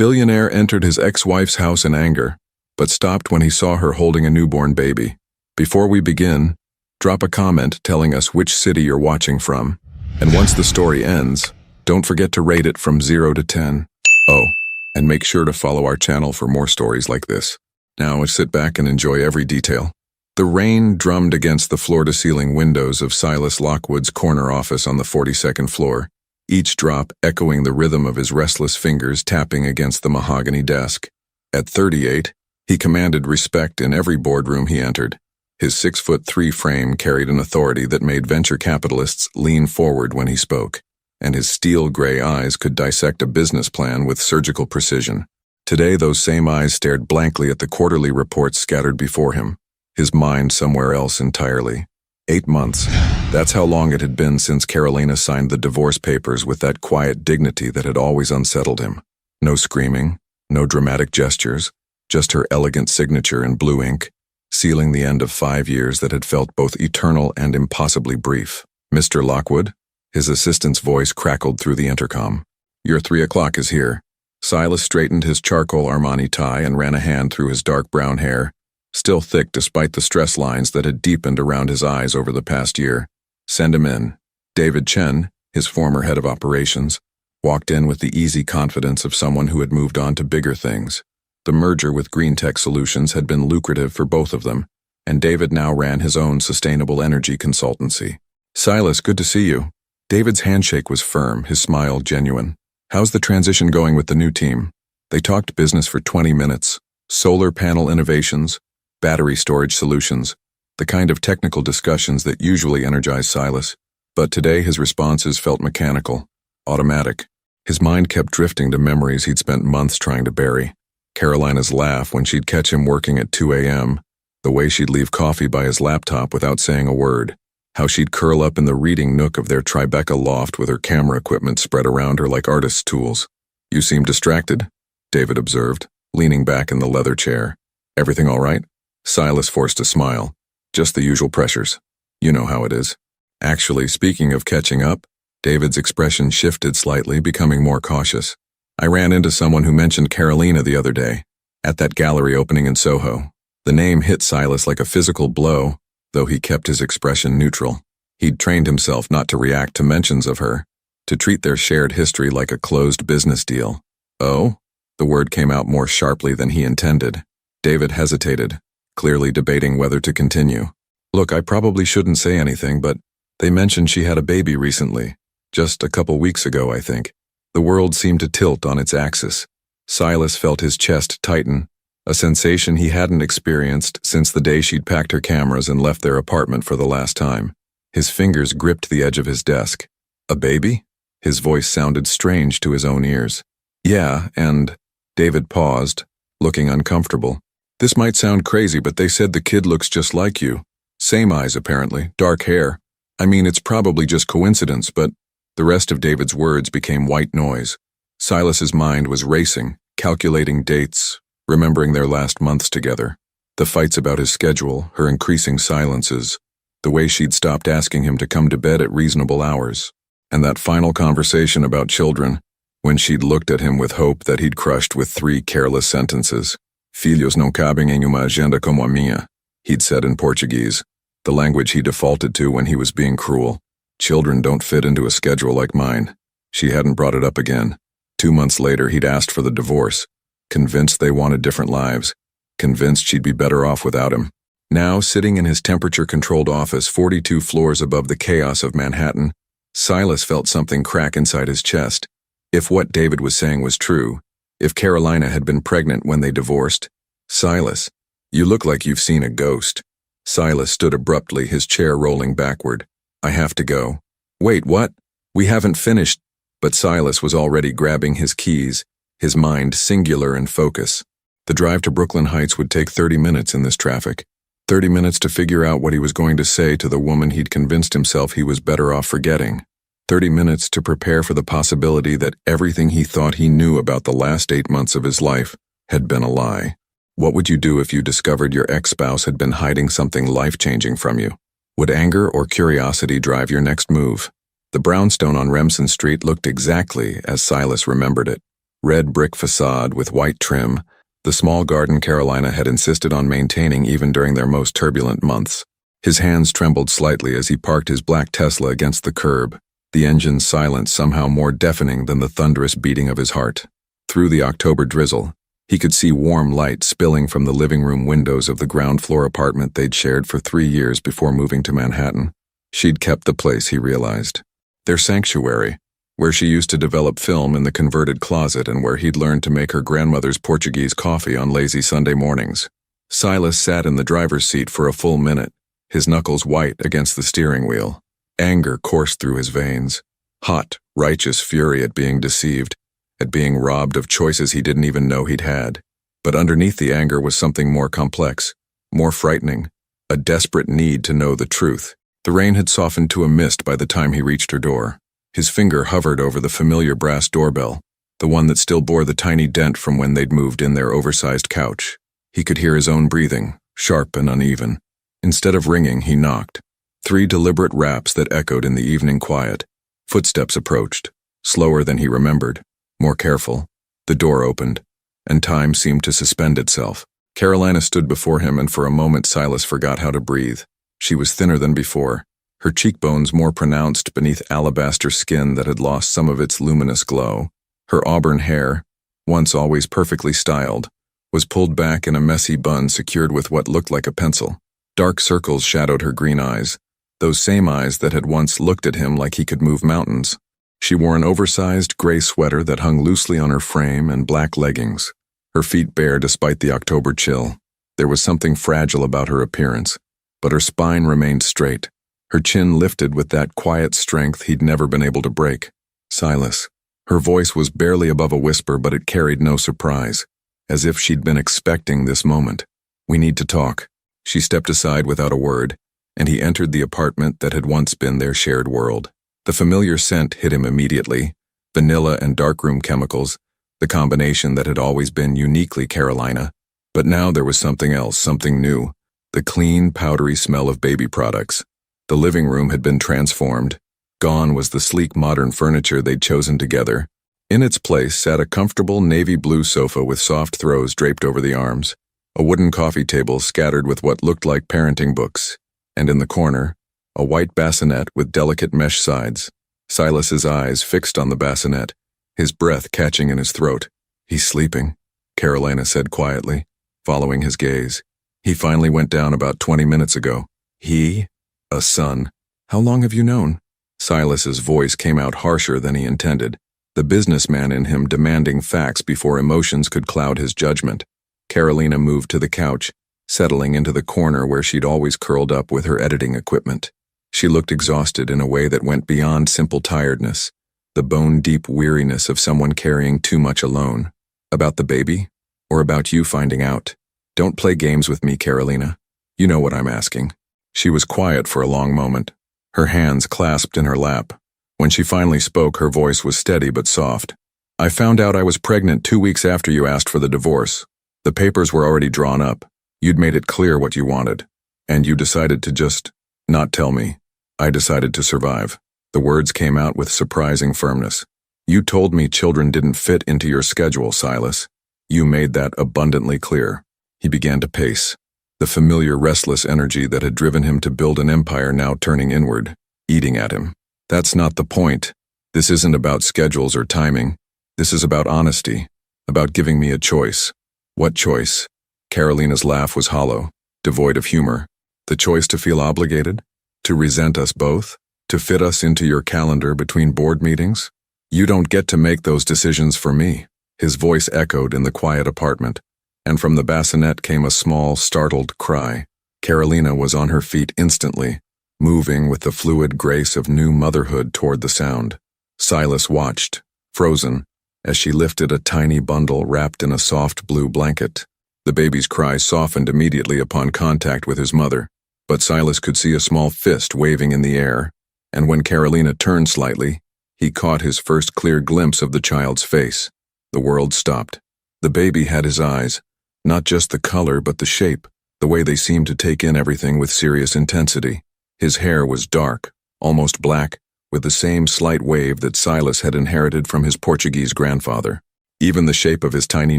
Billionaire entered his ex-wife's house in anger, but stopped when he saw her holding a newborn baby. Before we begin, drop a comment telling us which city you're watching from. And once the story ends, don't forget to rate it from 0 to 10. Oh, and make sure to follow our channel for more stories like this. Now sit back and enjoy every detail. The rain drummed against the floor-to-ceiling windows of Silas Lockwood's corner office on the 42nd floor, each drop echoing the rhythm of his restless fingers tapping against the mahogany desk. At 38, he commanded respect in every boardroom he entered. His 6'3" frame carried an authority that made venture capitalists lean forward when he spoke, and his steel-gray eyes could dissect a business plan with surgical precision. Today, those same eyes stared blankly at the quarterly reports scattered before him, his mind somewhere else entirely. 8 months. That's how long it had been since Carolina signed the divorce papers with that quiet dignity that had always unsettled him. No screaming, no dramatic gestures, just her elegant signature in blue ink, sealing the end of 5 years that had felt both eternal and impossibly brief. "Mr. Lockwood?" His assistant's voice crackled through the intercom. "Your 3 o'clock is here." Silas straightened his charcoal Armani tie and ran a hand through his dark brown hair, still thick despite the stress lines that had deepened around his eyes over the past year. "Send him in." David Chen, his former head of operations, walked in with the easy confidence of someone who had moved on to bigger things. The merger with Green Tech Solutions had been lucrative for both of them, and David now ran his own sustainable energy consultancy. "Silas, good to see you." David's handshake was firm, his smile genuine. "How's the transition going with the new team?" They talked business for 20 minutes. Solar panel innovations, battery storage solutions, the kind of technical discussions that usually energize Silas. But today his responses felt mechanical, automatic. His mind kept drifting to memories he'd spent months trying to bury. Carolina's laugh when she'd catch him working at 2 a.m., the way she'd leave coffee by his laptop without saying a word, how she'd curl up in the reading nook of their Tribeca loft with her camera equipment spread around her like artist's tools. "You seem distracted," David observed, leaning back in the leather chair. "Everything all right?" Silas forced a smile. "Just the usual pressures. You know how it is." Actually, speaking of catching up, David's expression shifted slightly, becoming more cautious. "I ran into someone who mentioned Carolina the other day, at that gallery opening in Soho." The name hit Silas like a physical blow, though he kept his expression neutral. He'd trained himself not to react to mentions of her, to treat their shared history like a closed business deal. "Oh?" The word came out more sharply than he intended. David hesitated, clearly debating whether to continue. "Look, I probably shouldn't say anything, but they mentioned she had a baby recently. Just a couple weeks ago, I think." The world seemed to tilt on its axis. Silas felt his chest tighten, a sensation he hadn't experienced since the day she'd packed her cameras and left their apartment for the last time. His fingers gripped the edge of his desk. "A baby?" His voice sounded strange to his own ears. "Yeah, and—" David paused, looking uncomfortable. "This might sound crazy, but they said the kid looks just like you. Same eyes, apparently, dark hair. I mean, it's probably just coincidence, but—" The rest of David's words became white noise. Silas's mind was racing, calculating dates, remembering their last months together. The fights about his schedule, her increasing silences, the way she'd stopped asking him to come to bed at reasonable hours, and that final conversation about children, when she'd looked at him with hope that he'd crushed with 3 careless sentences. "Filhos não cabem em uma agenda como a minha," he'd said in Portuguese, the language he defaulted to when he was being cruel. "Children don't fit into a schedule like mine." She hadn't brought it up again. 2 months later, he'd asked for the divorce, convinced they wanted different lives, convinced she'd be better off without him. Now, sitting in his temperature-controlled office 42 floors above the chaos of Manhattan, Silas felt something crack inside his chest. If what David was saying was true, if Carolina had been pregnant when they divorced, "Silas, you look like you've seen a ghost." Silas stood abruptly, his chair rolling backward. "I have to go." "Wait, what? We haven't finished." But Silas was already grabbing his keys, his mind singular in focus. The drive to Brooklyn Heights would take 30 minutes in this traffic. 30 minutes to figure out what he was going to say to the woman he'd convinced himself he was better off forgetting. 30 minutes to prepare for the possibility that everything he thought he knew about the last 8 months of his life had been a lie. What would you do if you discovered your ex-spouse had been hiding something life-changing from you? Would anger or curiosity drive your next move? The brownstone on Remsen Street looked exactly as Silas remembered it. red brick facade with white trim, the small garden Carolina had insisted on maintaining even during their most turbulent months. His hands trembled slightly as he parked his black Tesla against the curb, the engine's silence somehow more deafening than the thunderous beating of his heart. Through the October drizzle, he could see warm light spilling from the living room windows of the ground-floor apartment they'd shared for 3 years before moving to Manhattan. She'd kept the place, he realized. Their sanctuary, where she used to develop film in the converted closet and where he'd learned to make her grandmother's Portuguese coffee on lazy Sunday mornings. Silas sat in the driver's seat for a full minute, his knuckles white against the steering wheel. Anger coursed through his veins. Hot, righteous fury at being deceived, at being robbed of choices he didn't even know he'd had. But underneath the anger was something more complex, more frightening, a desperate need to know the truth. The rain had softened to a mist by the time he reached her door. His finger hovered over the familiar brass doorbell, the one that still bore the tiny dent from when they'd moved in their oversized couch. He could hear his own breathing, sharp and uneven. Instead of ringing, he knocked. 3 deliberate raps that echoed in the evening quiet. Footsteps approached, slower than he remembered, more careful. The door opened, and time seemed to suspend itself. Carolina stood before him, and for a moment Silas forgot how to breathe. She was thinner than before, her cheekbones more pronounced beneath alabaster skin that had lost some of its luminous glow. Her auburn hair, once always perfectly styled, was pulled back in a messy bun secured with what looked like a pencil. Dark circles shadowed her green eyes, those same eyes that had once looked at him like he could move mountains. She wore an oversized gray sweater that hung loosely on her frame and black leggings, her feet bare despite the October chill. There was something fragile about her appearance, but her spine remained straight, her chin lifted with that quiet strength he'd never been able to break. Silas. Her voice was barely above a whisper, but it carried no surprise, as if she'd been expecting this moment. "We need to talk." She stepped aside without a word, and he entered the apartment that had once been their shared world. The familiar scent hit him immediately, vanilla and darkroom chemicals, the combination that had always been uniquely Carolina. But now there was something else, something new, the clean, powdery smell of baby products. The living room had been transformed. Gone was the sleek modern furniture they'd chosen together. In its place sat a comfortable navy blue sofa with soft throws draped over the arms, a wooden coffee table scattered with what looked like parenting books, and in the corner, a white bassinet with delicate mesh sides. Silas's eyes fixed on the bassinet, his breath catching in his throat. "He's sleeping," Carolina said quietly, following his gaze. "He finally went down about 20 minutes ago." "He? A son. How long have you known?" Silas's voice came out harsher than he intended, the businessman in him demanding facts before emotions could cloud his judgment. Carolina moved to the couch, settling into the corner where she'd always curled up with her editing equipment. She looked exhausted in a way that went beyond simple tiredness, the bone-deep weariness of someone carrying too much alone. "About the baby? Or about you finding out? Don't play games with me, Carolina. You know what I'm asking." She was quiet for a long moment, her hands clasped in her lap. When she finally spoke, her voice was steady but soft. "I found out I was pregnant 2 weeks after you asked for the divorce. The papers were already drawn up. You'd made it clear what you wanted. And you decided to just not tell me. I decided to survive." The words came out with surprising firmness. "You told me children didn't fit into your schedule, Silas. You made that abundantly clear." He began to pace, the familiar restless energy that had driven him to build an empire now turning inward, eating at him. "That's not the point. This isn't about schedules or timing. This is about honesty, about giving me a choice." "What choice?" Carolina's laugh was hollow, devoid of humor. "The choice to feel obligated? To resent us both? To fit us into your calendar between board meetings? You don't get to make those decisions for me." His voice echoed in the quiet apartment, and from the bassinet came a small, startled cry. Carolina was on her feet instantly, moving with the fluid grace of new motherhood toward the sound. Silas watched, frozen, as she lifted a tiny bundle wrapped in a soft blue blanket. The baby's cry softened immediately upon contact with his mother, but Silas could see a small fist waving in the air, and when Carolina turned slightly, he caught his first clear glimpse of the child's face. The world stopped. The baby had his eyes, not just the color but the shape, the way they seemed to take in everything with serious intensity. His hair was dark, almost black, with the same slight wave that Silas had inherited from his Portuguese grandfather. Even the shape of his tiny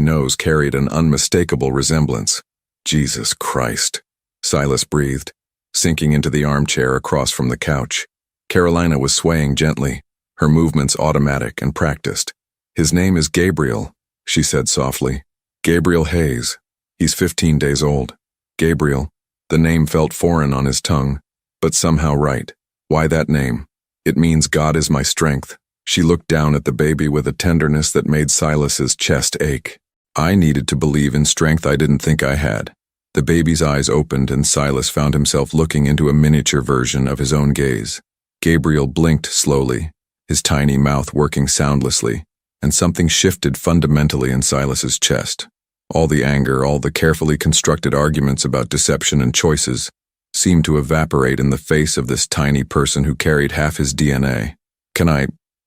nose carried an unmistakable resemblance. Jesus Christ, Silas breathed, sinking into the armchair across from the couch. Carolina was swaying gently, her movements automatic and practiced. His name is Gabriel, she said softly. Gabriel Hayes. He's 15 days old. Gabriel. The name felt foreign on his tongue, but somehow right. Why that name? It means God is my strength. She looked down at the baby with a tenderness that made Silas's chest ache. I needed to believe in strength I didn't think I had. The baby's eyes opened and Silas found himself looking into a miniature version of his own gaze. Gabriel blinked slowly, his tiny mouth working soundlessly, and something shifted fundamentally in Silas's chest. All the anger, all the carefully constructed arguments about deception and choices seemed to evaporate in the face of this tiny person who carried half his DNA.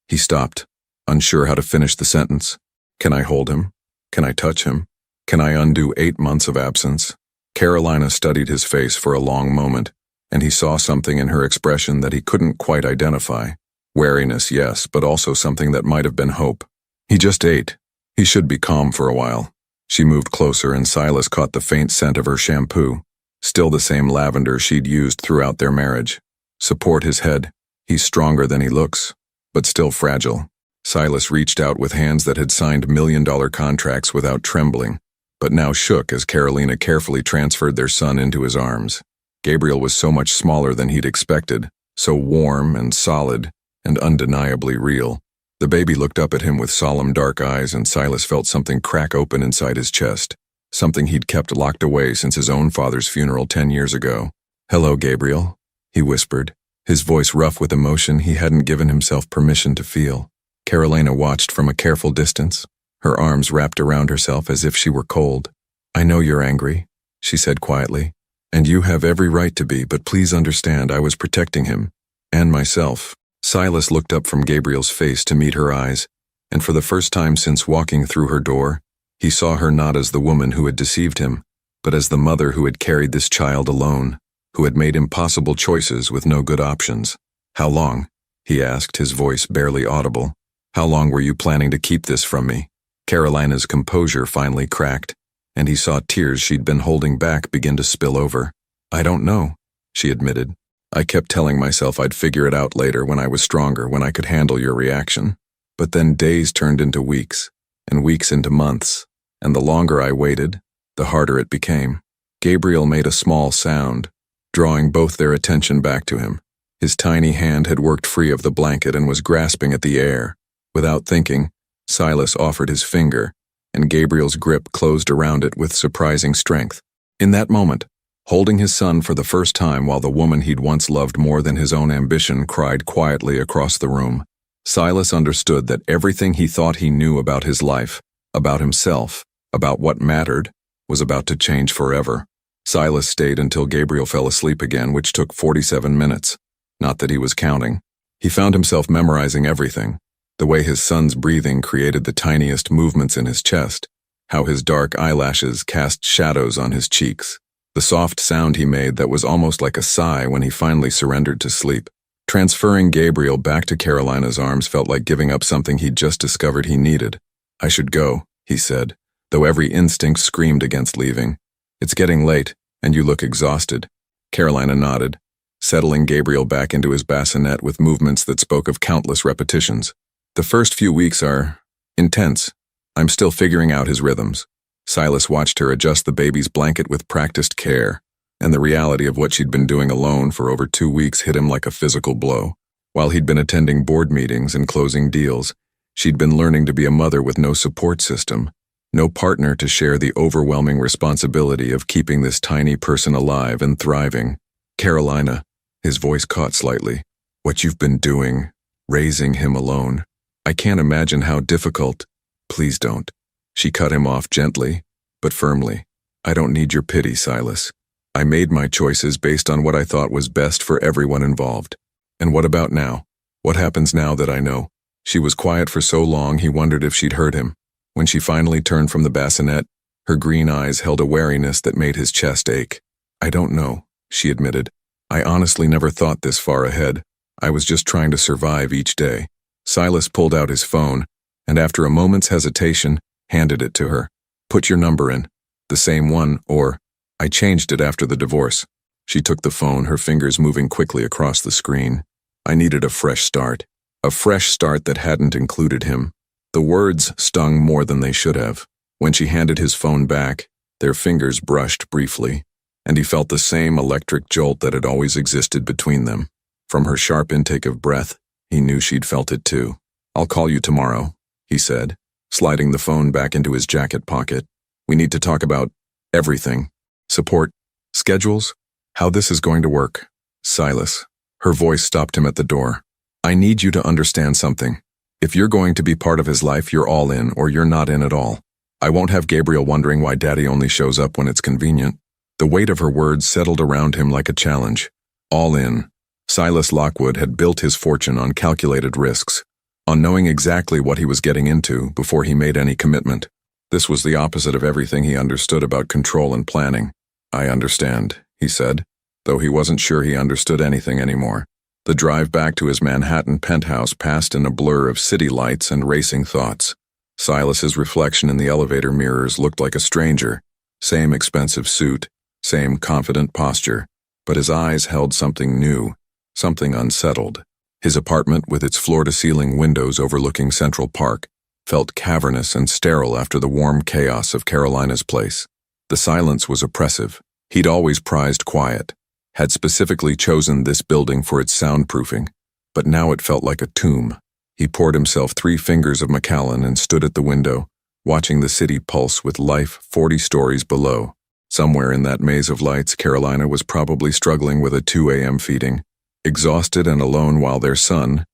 He stopped, unsure how to finish the sentence. Can I hold him? Can I touch him? Can I undo 8 months of absence? Carolina studied his face for a long moment, and he saw something in her expression that he couldn't quite identify. Wariness, yes, but also something that might have been hope. He just ate. He should be calm for a while. She moved closer and Silas caught the faint scent of her shampoo, still the same lavender she'd used throughout their marriage. Support his head. He's stronger than he looks, but still fragile. Silas reached out with hands that had signed million-dollar contracts without trembling, but now shook as Carolina carefully transferred their son into his arms. Gabriel was so much smaller than he'd expected, so warm and solid and undeniably real. The baby looked up at him with solemn dark eyes and Silas felt something crack open inside his chest, something he'd kept locked away since his own father's funeral 10 years ago. "Hello, Gabriel," he whispered, his voice rough with emotion he hadn't given himself permission to feel. Carolina watched from a careful distance, her arms wrapped around herself as if she were cold. "I know you're angry," she said quietly, "and you have every right to be, but please understand I was protecting him, and myself." Silas looked up from Gabriel's face to meet her eyes, and for the first time since walking through her door, he saw her not as the woman who had deceived him, but as the mother who had carried this child alone, who had made impossible choices with no good options. "How long?" he asked, his voice barely audible. "How long were you planning to keep this from me?" Carolina's composure finally cracked, and he saw tears she'd been holding back begin to spill over. "I don't know," she admitted. "I kept telling myself I'd figure it out later when I was stronger, when I could handle your reaction. But then days turned into weeks, and weeks into months, and the longer I waited, the harder it became." Gabriel made a small sound, drawing both their attention back to him. His tiny hand had worked free of the blanket and was grasping at the air. Without thinking, Silas offered his finger, and Gabriel's grip closed around it with surprising strength. In that moment, holding his son for the first time while the woman he'd once loved more than his own ambition cried quietly across the room, Silas understood that everything he thought he knew about his life, about himself, about what mattered, was about to change forever. Silas stayed until Gabriel fell asleep again, which took 47 minutes. Not that he was counting. He found himself memorizing everything. The way his son's breathing created the tiniest movements in his chest, how his dark eyelashes cast shadows on his cheeks, the soft sound he made that was almost like a sigh when he finally surrendered to sleep. Transferring Gabriel back to Carolina's arms felt like giving up something he'd just discovered he needed. "I should go," he said, though every instinct screamed against leaving. "It's getting late, and you look exhausted." Carolina nodded, settling Gabriel back into his bassinet with movements that spoke of countless repetitions. "The first few weeks are intense. I'm still figuring out his rhythms." Silas watched her adjust the baby's blanket with practiced care, and the reality of what she'd been doing alone for over 2 weeks hit him like a physical blow. While he'd been attending board meetings and closing deals, she'd been learning to be a mother with no support system, no partner to share the overwhelming responsibility of keeping this tiny person alive and thriving. "Carolina," his voice caught slightly, "what you've been doing, raising him alone. I can't imagine how difficult." "Please don't." She cut him off gently, but firmly. "I don't need your pity, Silas. I made my choices based on what I thought was best for everyone involved. And what about now? What happens now that I know?" She was quiet for so long he wondered if she'd heard him. When she finally turned from the bassinet, her green eyes held a wariness that made his chest ache. "I don't know," she admitted. "I honestly never thought this far ahead. I was just trying to survive each day." Silas pulled out his phone, and after a moment's hesitation, handed it to her. Put your number in. The same one, or, I changed it after the divorce. She took the phone, her fingers moving quickly across the screen. I needed a fresh start. A fresh start that hadn't included him. The words stung more than they should have. When she handed his phone back, their fingers brushed briefly, and he felt the same electric jolt that had always existed between them. From her sharp intake of breath, he knew she'd felt it too. I'll call you tomorrow, he said, sliding the phone back into his jacket pocket. We need to talk about everything. Support, schedules, how this is going to work. Silas. Her voice stopped him at the door. I need you to understand something. If you're going to be part of his life, you're all in, or you're not in at all. I won't have Gabriel wondering why Daddy only shows up when it's convenient. The weight of her words settled around him like a challenge. All in. Silas Lockwood had built his fortune on calculated risks, on knowing exactly what he was getting into before he made any commitment. This was the opposite of everything he understood about control and planning. I understand, he said, though he wasn't sure he understood anything anymore. The drive back to his Manhattan penthouse passed in a blur of city lights and racing thoughts. Silas's reflection in the elevator mirrors looked like a stranger. Same expensive suit, same confident posture, but his eyes held something new, something unsettled. His apartment, with its floor-to-ceiling windows overlooking Central Park, felt cavernous and sterile after the warm chaos of Carolina's place. The silence was oppressive. He'd always prized quiet, had specifically chosen this building for its soundproofing, but now it felt like a tomb. He poured himself 3 fingers of Macallan and stood at the window, watching the city pulse with life 40 stories below. Somewhere in that maze of lights, Carolina was probably struggling with a 2 a.m. feeding, exhausted and alone while their son,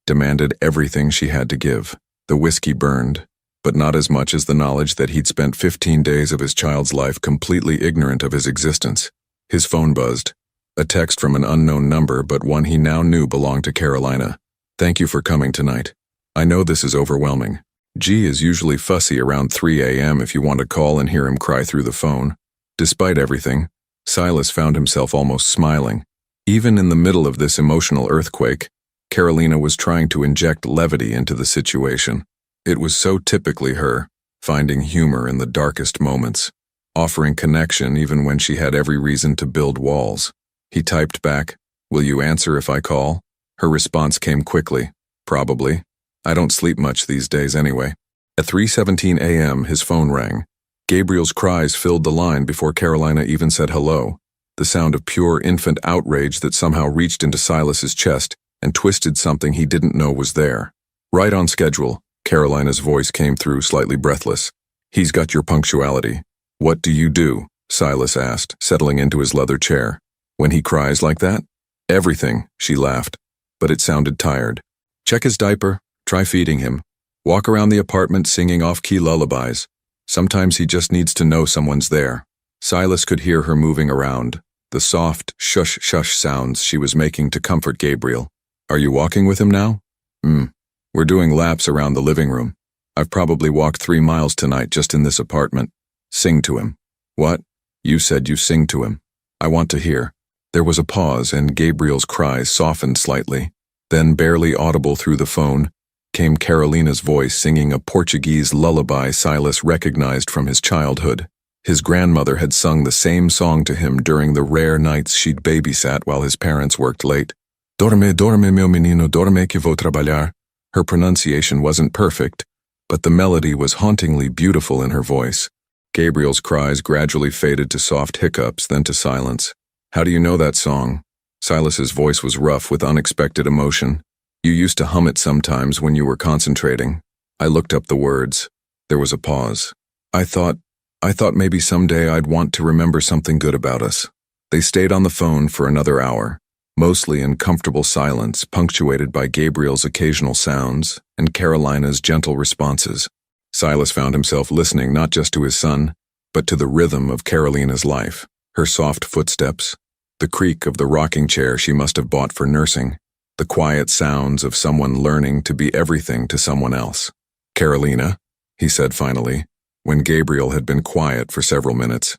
demanded everything she had to give. The whiskey burned, but not as much as the knowledge that he'd spent 15 days of his child's life completely ignorant of his existence. His phone buzzed. A text from an unknown number, but one he now knew belonged to Carolina. Thank you for coming tonight. I know this is overwhelming. G is usually fussy around 3 a.m. if you want to call and hear him cry through the phone. Despite everything, Silas found himself almost smiling. Even in the middle of this emotional earthquake, Carolina was trying to inject levity into the situation. It was so typically her, finding humor in the darkest moments, offering connection even when she had every reason to build walls. He typed back, "Will you answer if I call?" Her response came quickly, "Probably. I don't sleep much these days anyway." At 3:17 a.m., his phone rang. Gabriel's cries filled the line before Carolina even said hello, the sound of pure infant outrage that somehow reached into Silas's chest and twisted something he didn't know was there. Right on schedule, Carolina's voice came through, slightly breathless. "He's got your punctuality." "What do you do?" Silas asked, settling into his leather chair. "When he cries like that?" "Everything," she laughed, but it sounded tired. "Check his diaper, try feeding him. Walk around the apartment singing off-key lullabies. Sometimes he just needs to know someone's there." Silas could hear her moving around, the soft shush-shush sounds she was making to comfort Gabriel. "Are you walking with him now?" We're doing laps around the living room. I've probably walked 3 miles tonight just in this apartment." "Sing to him." "What?" "You said you sing to him. I want to hear." There was a pause, and Gabriel's cries softened slightly. Then, barely audible through the phone, came Carolina's voice singing a Portuguese lullaby Silas recognized from his childhood. His grandmother had sung the same song to him during the rare nights she'd babysat while his parents worked late. "Dorme, dorme, meu menino, dorme que vou trabalhar." Her pronunciation wasn't perfect, but the melody was hauntingly beautiful in her voice. Gabriel's cries gradually faded to soft hiccups, then to silence. "How do you know that song?" Silas's voice was rough with unexpected emotion. "You used to hum it sometimes when you were concentrating." I looked up the words. There was a pause. I thought maybe someday I'd want to remember something good about us." They stayed on the phone for another hour, mostly in comfortable silence, punctuated by Gabriel's occasional sounds and Carolina's gentle responses. Silas found himself listening not just to his son, but to the rhythm of Carolina's life, her soft footsteps, the creak of the rocking chair she must have bought for nursing, the quiet sounds of someone learning to be everything to someone else. "Carolina," he said finally, when Gabriel had been quiet for several minutes.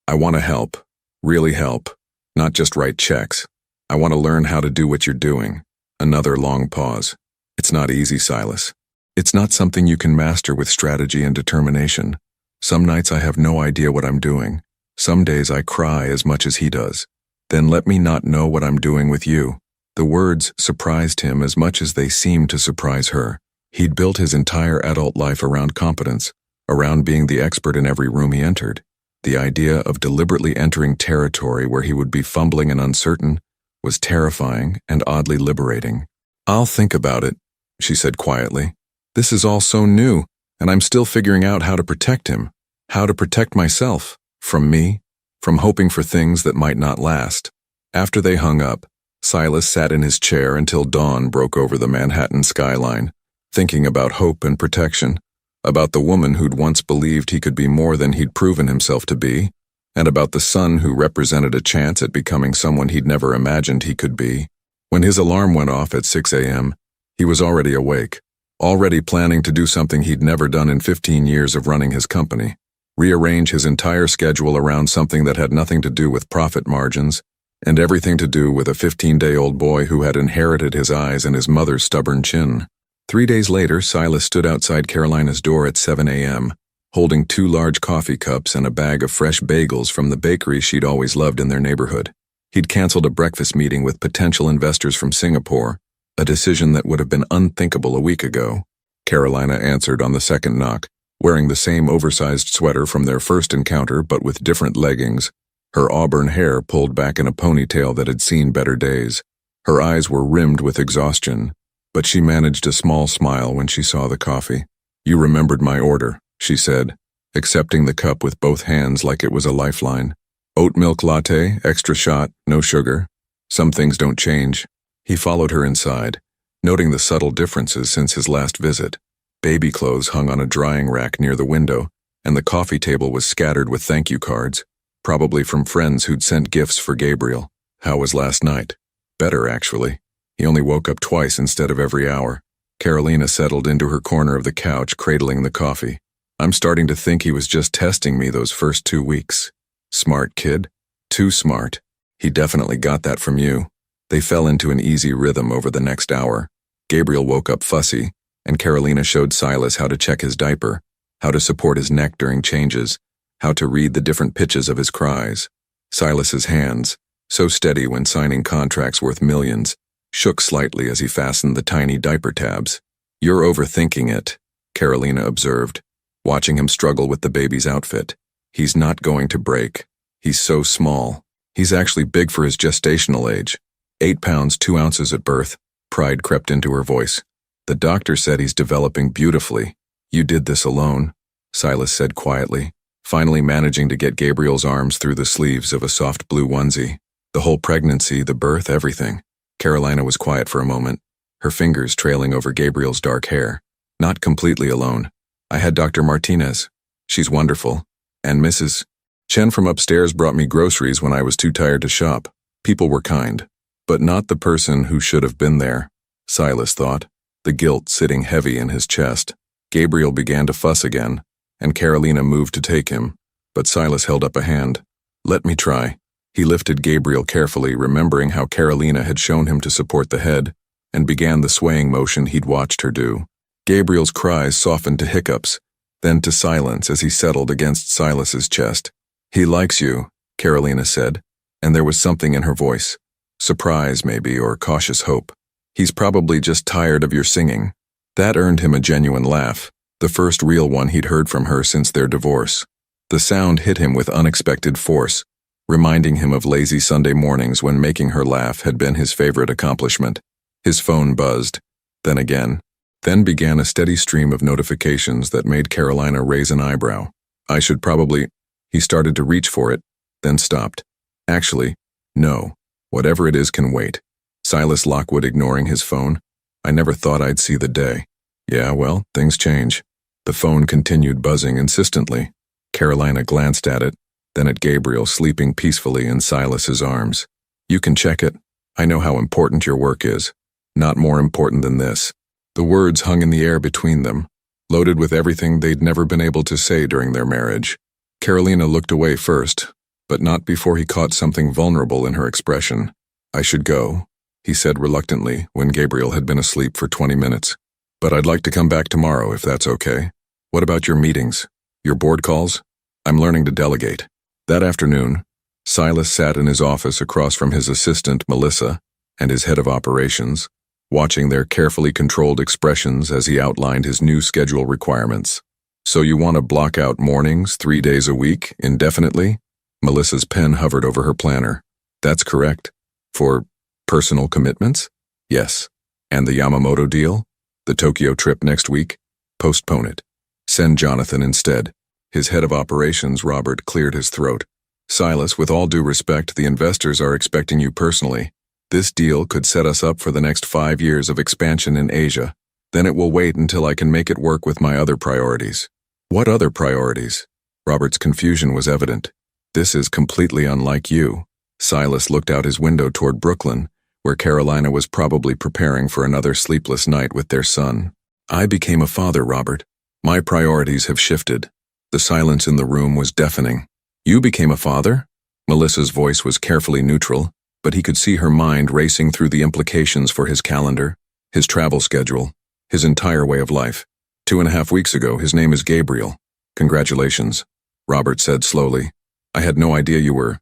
"I want to help, really help. Not just write checks. I want to learn how to do what you're doing." Another long pause. "It's It's not easy, Silas. It's not something you can master with strategy and determination. Some nights I have no idea what I'm doing. Some days I cry as much as he does. Then let me not know what I'm doing with you. The words surprised him as much as they seemed to surprise her. He'd built his entire adult life around competence, around being the expert in every room he entered. The idea of deliberately entering territory where he would be fumbling and uncertain was terrifying and oddly liberating. "I'll think about it," she said quietly. "This is all so new, and I'm still figuring out how to protect him, how to protect myself, from me, from hoping for things that might not last." After they hung up, Silas sat in his chair until dawn broke over the Manhattan skyline, thinking about hope and protection, about the woman who'd once believed he could be more than he'd proven himself to be, and about the son who represented a chance at becoming someone he'd never imagined he could be. When his alarm went off at 6 a.m., he was already awake, already planning to do something he'd never done in 15 years of running his company, rearrange his entire schedule around something that had nothing to do with profit margins and everything to do with a 15-day-old boy who had inherited his eyes and his mother's stubborn chin. 3 days later, Silas stood outside Carolina's door at 7 a.m., holding 2 large coffee cups and a bag of fresh bagels from the bakery she'd always loved in their neighborhood. He'd canceled a breakfast meeting with potential investors from Singapore, a decision that would have been unthinkable a week ago. Carolina answered on the second knock, wearing the same oversized sweater from their first encounter but with different leggings, her auburn hair pulled back in a ponytail that had seen better days. Her eyes were rimmed with exhaustion, but she managed a small smile when she saw the coffee. "You remembered my order," she said, accepting the cup with both hands like it was a lifeline. "Oat milk latte, extra shot, no sugar. Some things don't change." He followed her inside, noting the subtle differences since his last visit. Baby clothes hung on a drying rack near the window, and the coffee table was scattered with thank you cards, probably from friends who'd sent gifts for Gabriel. "How was last night?" "Better, actually. He only woke up twice instead of every hour." Carolina settled into her corner of the couch, cradling the coffee. "I'm starting to think he was just testing me those first 2 weeks. Smart kid. Too smart. He definitely got that from you." They fell into an easy rhythm over the next hour. Gabriel woke up fussy, and Carolina showed Silas how to check his diaper, how to support his neck during changes, how to read the different pitches of his cries. Silas's hands, so steady when signing contracts worth millions, shook slightly as he fastened the tiny diaper tabs. "You're overthinking it," Carolina observed, watching him struggle with the baby's outfit. "He's not going to break. He's so small. He's actually big for his gestational age. 8 pounds 2 ounces at birth." Pride crept into her voice. "The doctor said he's developing beautifully." "You did this alone," Silas said quietly, finally managing to get Gabriel's arms through the sleeves of a soft blue onesie. "The whole pregnancy, the birth, everything." Carolina was quiet for a moment, her fingers trailing over Gabriel's dark hair. "Not completely alone. I had Dr. Martinez. She's wonderful. And Mrs. Chen from upstairs brought me groceries when I was too tired to shop. People were kind. But not the person who should have been there," Silas thought, the guilt sitting heavy in his chest. Gabriel began to fuss again, and Carolina moved to take him, but Silas held up a hand. "Let me try." He lifted Gabriel carefully, remembering how Carolina had shown him to support the head, and began the swaying motion he'd watched her do. Gabriel's cries softened to hiccups, then to silence as he settled against Silas's chest. "He likes you," Carolina said, and there was something in her voice. Surprise, maybe, or cautious hope. "He's probably just tired of your singing." That earned him a genuine laugh, the first real one he'd heard from her since their divorce. The sound hit him with unexpected force, reminding him of lazy Sunday mornings when making her laugh had been his favorite accomplishment. His phone buzzed, then again. Then began a steady stream of notifications that made Carolina raise an eyebrow. "I should probably—" He started to reach for it, then stopped. "Actually, no. Whatever it is can wait." Silas Lockwood ignoring his phone. "I never thought I'd see the day." "Yeah, well, things change." The phone continued buzzing insistently. Carolina glanced at it, then at Gabriel sleeping peacefully in Silas's arms. "You can check it. I know how important your work is. Not more important than this." The words hung in the air between them, loaded with everything they'd never been able to say during their marriage. Carolina looked away first, but not before he caught something vulnerable in her expression. "I should go," he said reluctantly when Gabriel had been asleep for 20 minutes. But I'd like to come back tomorrow if that's okay. What about your meetings? Your board calls? I'm learning to delegate. That afternoon, Silas sat in his office across from his assistant, Melissa, and his head of operations, watching their carefully controlled expressions as he outlined his new schedule requirements. So you want to block out mornings 3 days a week, indefinitely? Melissa's pen hovered over her planner. That's correct. For personal commitments? Yes. And the Yamamoto deal? The Tokyo trip next week? Postpone it. Send Jonathan instead. His head of operations, Robert, cleared his throat. Silas, with all due respect, the investors are expecting you personally. This deal could set us up for the next 5 years of expansion in Asia. Then it will wait until I can make it work with my other priorities. What other priorities? Robert's confusion was evident. This is completely unlike you. Silas looked out his window toward Brooklyn, where Carolina was probably preparing for another sleepless night with their son. I became a father, Robert. My priorities have shifted. The silence in the room was deafening. You became a father? Melissa's voice was carefully neutral, but he could see her mind racing through the implications for his calendar, his travel schedule, his entire way of life. 2.5 weeks ago, his name is Gabriel. Congratulations, Robert said slowly. I had no idea you were.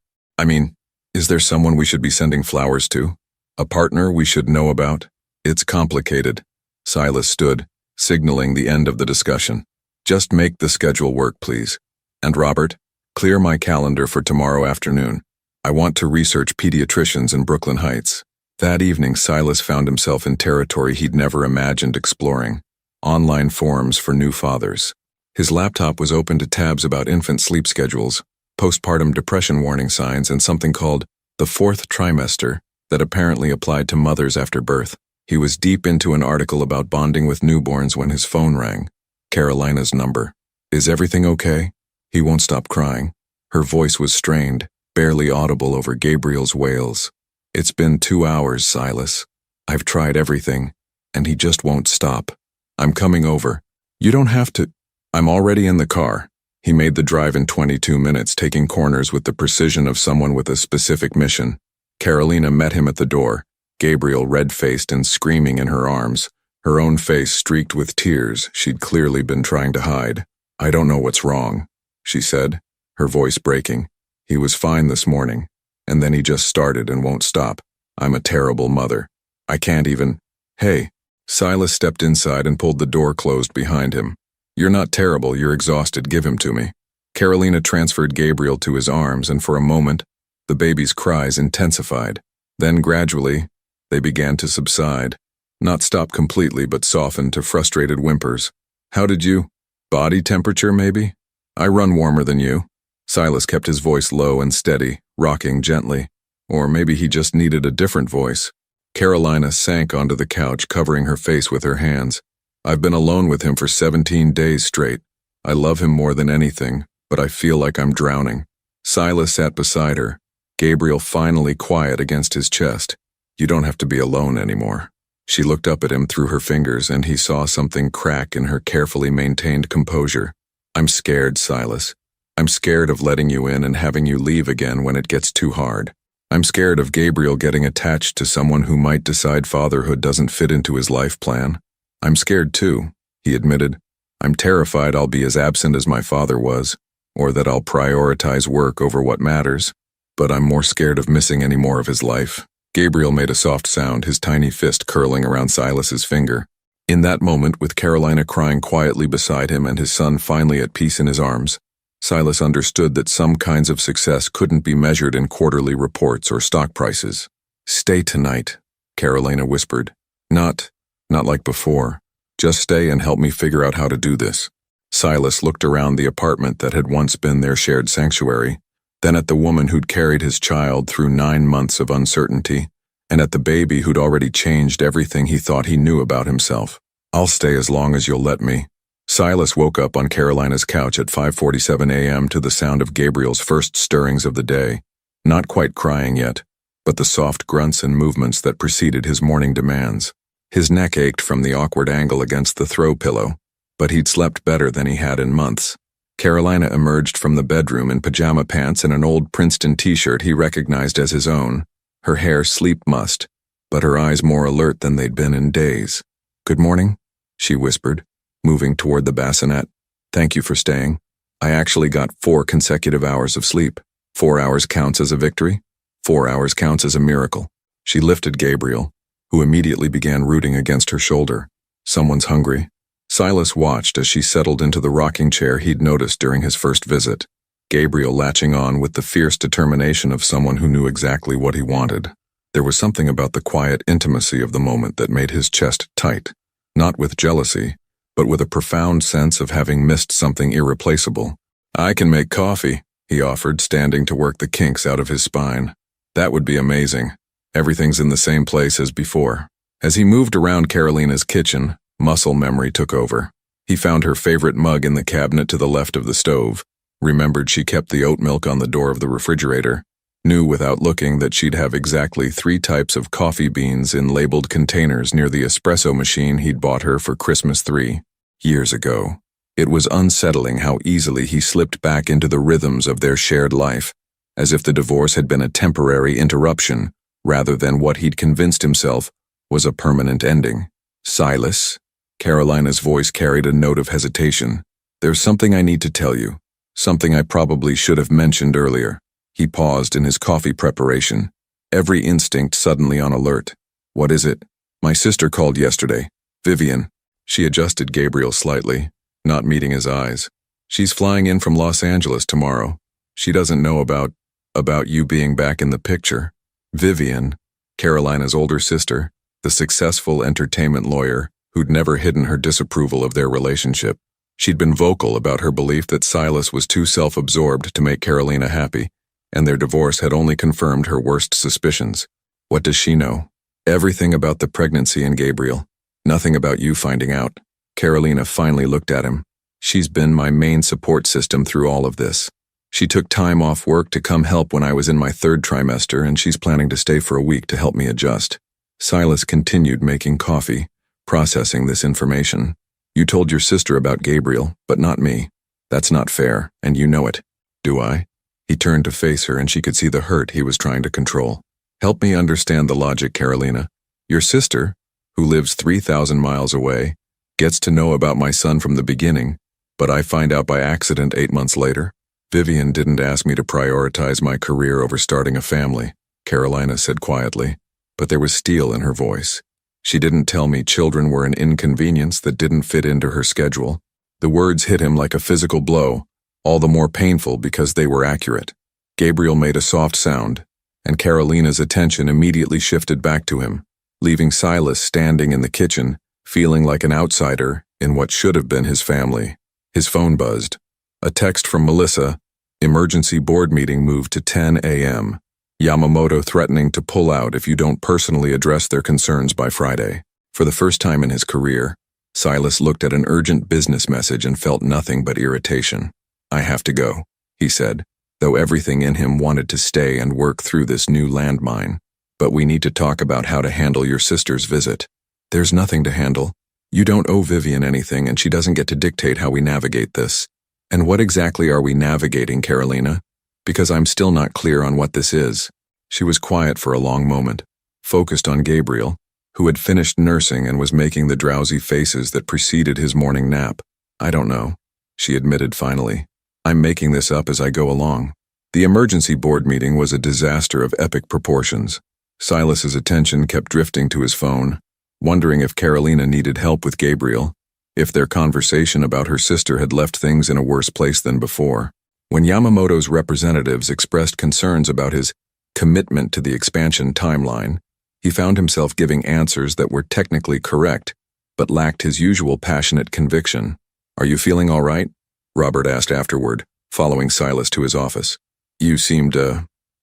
Is there someone we should be sending flowers to? A partner we should know about? It's complicated. Silas stood, signaling the end of the discussion. Just make the schedule work, please. And Robert, clear my calendar for tomorrow afternoon. I want to research pediatricians in Brooklyn Heights. That evening, Silas found himself in territory he'd never imagined exploring. Online forums for new fathers. His laptop was open to tabs about infant sleep schedules, postpartum depression warning signs, and something called the 4th trimester that apparently applied to mothers after birth. He was deep into an article about bonding with newborns when his phone rang. Carolina's number. Is everything okay? He won't stop crying. Her voice was strained, barely audible over Gabriel's wails. It's been 2 hours, Silas. I've tried everything, and he just won't stop. I'm coming over. You don't have to. I'm already in the car. He made the drive in 22 minutes, taking corners with the precision of someone with a specific mission. Carolina met him at the door, Gabriel red-faced and screaming in her arms, her own face streaked with tears she'd clearly been trying to hide. I don't know what's wrong, she said, her voice breaking. He was fine this morning, and then he just started and won't stop. I'm a terrible mother. I can't even. Hey. Silas stepped inside and pulled the door closed behind him. You're not terrible, you're exhausted, give him to me. Carolina transferred Gabriel to his arms, and for a moment, the baby's cries intensified. Then gradually, they began to subside. Not stop completely, but soften to frustrated whimpers. How did you? Body temperature, maybe? I run warmer than you. Silas kept his voice low and steady, rocking gently. Or maybe he just needed a different voice. Carolina sank onto the couch, covering her face with her hands. I've been alone with him for 17 days straight. I love him more than anything, but I feel like I'm drowning. Silas sat beside her, Gabriel finally quiet against his chest. You don't have to be alone anymore. She looked up at him through her fingers, and he saw something crack in her carefully maintained composure. I'm scared, Silas. I'm scared of letting you in and having you leave again when it gets too hard. I'm scared of Gabriel getting attached to someone who might decide fatherhood doesn't fit into his life plan. I'm scared too, he admitted. I'm terrified I'll be as absent as my father was, or that I'll prioritize work over what matters. But I'm more scared of missing any more of his life. Gabriel made a soft sound, his tiny fist curling around Silas's finger. In that moment, with Carolina crying quietly beside him and his son finally at peace in his arms, Silas understood that some kinds of success couldn't be measured in quarterly reports or stock prices. Stay tonight, Carolina whispered. Not like before. Just stay and help me figure out how to do this. Silas looked around the apartment that had once been their shared sanctuary, then at the woman who'd carried his child through 9 months of uncertainty, and at the baby who'd already changed everything he thought he knew about himself. I'll stay as long as you'll let me. Silas woke up on Carolina's couch at 5:47 a.m. to the sound of Gabriel's first stirrings of the day, not quite crying yet, but the soft grunts and movements that preceded his morning demands. His neck ached from the awkward angle against the throw pillow, but he'd slept better than he had in months. Carolina emerged from the bedroom in pajama pants and an old Princeton t-shirt he recognized as his own, her hair sleep-mussed, but her eyes more alert than they'd been in days. Good morning, she whispered, moving toward the bassinet. Thank you for staying. I actually got 4 consecutive hours of sleep. 4 hours counts as a victory. 4 hours counts as a miracle. She lifted Gabriel, who immediately began rooting against her shoulder. Someone's hungry. Silas watched as she settled into the rocking chair he'd noticed during his first visit, Gabriel latching on with the fierce determination of someone who knew exactly what he wanted. There was something about the quiet intimacy of the moment that made his chest tight, not with jealousy, but with a profound sense of having missed something irreplaceable. I can make coffee, he offered, standing to work the kinks out of his spine. That would be amazing. Everything's in the same place as before. As he moved around Carolina's kitchen, muscle memory took over. He found her favorite mug in the cabinet to the left of the stove, remembered she kept the oat milk on the door of the refrigerator, knew without looking that she'd have exactly 3 types of coffee beans in labeled containers near the espresso machine he'd bought her for Christmas 3 years ago. It was unsettling how easily he slipped back into the rhythms of their shared life, as if the divorce had been a temporary interruption, rather than what he'd convinced himself was a permanent ending. Silas? Carolina's voice carried a note of hesitation. There's something I need to tell you. Something I probably should have mentioned earlier. He paused in his coffee preparation, every instinct suddenly on alert. What is it? My sister called yesterday. Vivian. She adjusted Gabriel slightly, not meeting his eyes. She's flying in from Los Angeles tomorrow. She doesn't know about you being back in the picture. Vivian, Carolina's older sister, the successful entertainment lawyer who'd never hidden her disapproval of their relationship. She'd been vocal about her belief that Silas was too self-absorbed to make Carolina happy, and their divorce had only confirmed her worst suspicions. What does she know? Everything about the pregnancy and Gabriel. Nothing about you finding out. Carolina finally looked at him. She's been my main support system through all of this. She took time off work to come help when I was in my 3rd trimester, and she's planning to stay for a week to help me adjust. Silas continued making coffee, processing this information. You told your sister about Gabriel, but not me. That's not fair, and you know it. Do I? He turned to face her, and she could see the hurt he was trying to control. Help me understand the logic, Carolina. Your sister, who lives 3,000 miles away, gets to know about my son from the beginning, but I find out by accident 8 months later. Vivian didn't ask me to prioritize my career over starting a family, Carolina said quietly, but there was steel in her voice. She didn't tell me children were an inconvenience that didn't fit into her schedule. The words hit him like a physical blow, all the more painful because they were accurate. Gabriel made a soft sound, and Carolina's attention immediately shifted back to him, leaving Silas standing in the kitchen, feeling like an outsider in what should have been his family. His phone buzzed. A text from Melissa, emergency board meeting moved to 10 a.m. Yamamoto threatening to pull out if you don't personally address their concerns by Friday. For the first time in his career, Silas looked at an urgent business message and felt nothing but irritation. I have to go, he said, though everything in him wanted to stay and work through this new landmine. But we need to talk about how to handle your sister's visit. There's nothing to handle. You don't owe Vivian anything, and she doesn't get to dictate how we navigate this. And what exactly are we navigating, Carolina? Because I'm still not clear on what this is. She was quiet for a long moment, focused on Gabriel, who had finished nursing and was making the drowsy faces that preceded his morning nap. I don't know, she admitted finally. I'm making this up as I go along. The emergency board meeting was a disaster of epic proportions. Silas's attention kept drifting to his phone, wondering if Carolina needed help with Gabriel, if their conversation about her sister had left things in a worse place than before. When Yamamoto's representatives expressed concerns about his commitment to the expansion timeline, he found himself giving answers that were technically correct, but lacked his usual passionate conviction. Are you feeling all right? Robert asked afterward, following Silas to his office. You seemed,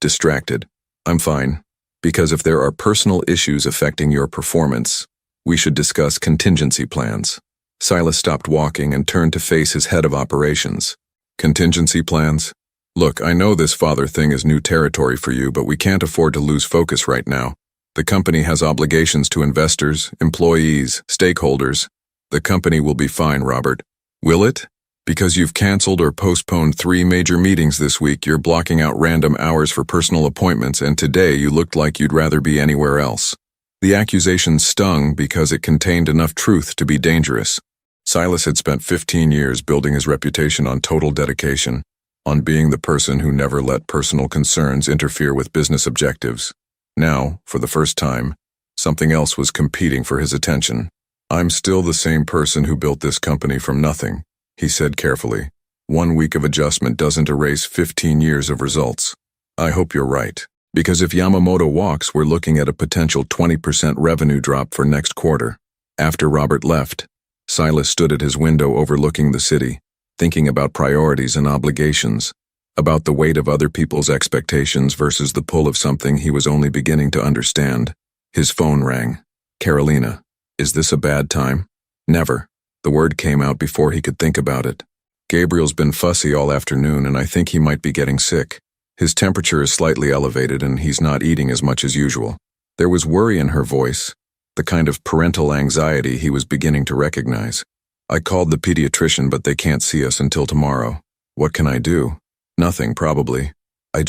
distracted. I'm fine. Because if there are personal issues affecting your performance, we should discuss contingency plans. Silas stopped walking and turned to face his head of operations. Contingency plans? Look, I know this father thing is new territory for you, but we can't afford to lose focus right now. The company has obligations to investors, employees, stakeholders. The company will be fine, Robert. Will it? Because you've canceled or postponed 3 major meetings this week, you're blocking out random hours for personal appointments, and today you looked like you'd rather be anywhere else. The accusation stung because it contained enough truth to be dangerous. Silas had spent 15 years building his reputation on total dedication, on being the person who never let personal concerns interfere with business objectives. Now, for the first time, something else was competing for his attention. "I'm still the same person who built this company from nothing," he said carefully. "1 week of adjustment doesn't erase 15 years of results. I hope you're right. Because if Yamamoto walks, we're looking at a potential 20% revenue drop for next quarter." After Robert left, Silas stood at his window overlooking the city, thinking about priorities and obligations, about the weight of other people's expectations versus the pull of something he was only beginning to understand. His phone rang. "Carolina, is this a bad time?" "Never." The word came out before he could think about it. "Gabriel's been fussy all afternoon and I think he might be getting sick. His temperature is slightly elevated and he's not eating as much as usual." There was worry in her voice, the kind of parental anxiety he was beginning to recognize. "I called the pediatrician, but they can't see us until tomorrow. What can I do?" "Nothing, probably. I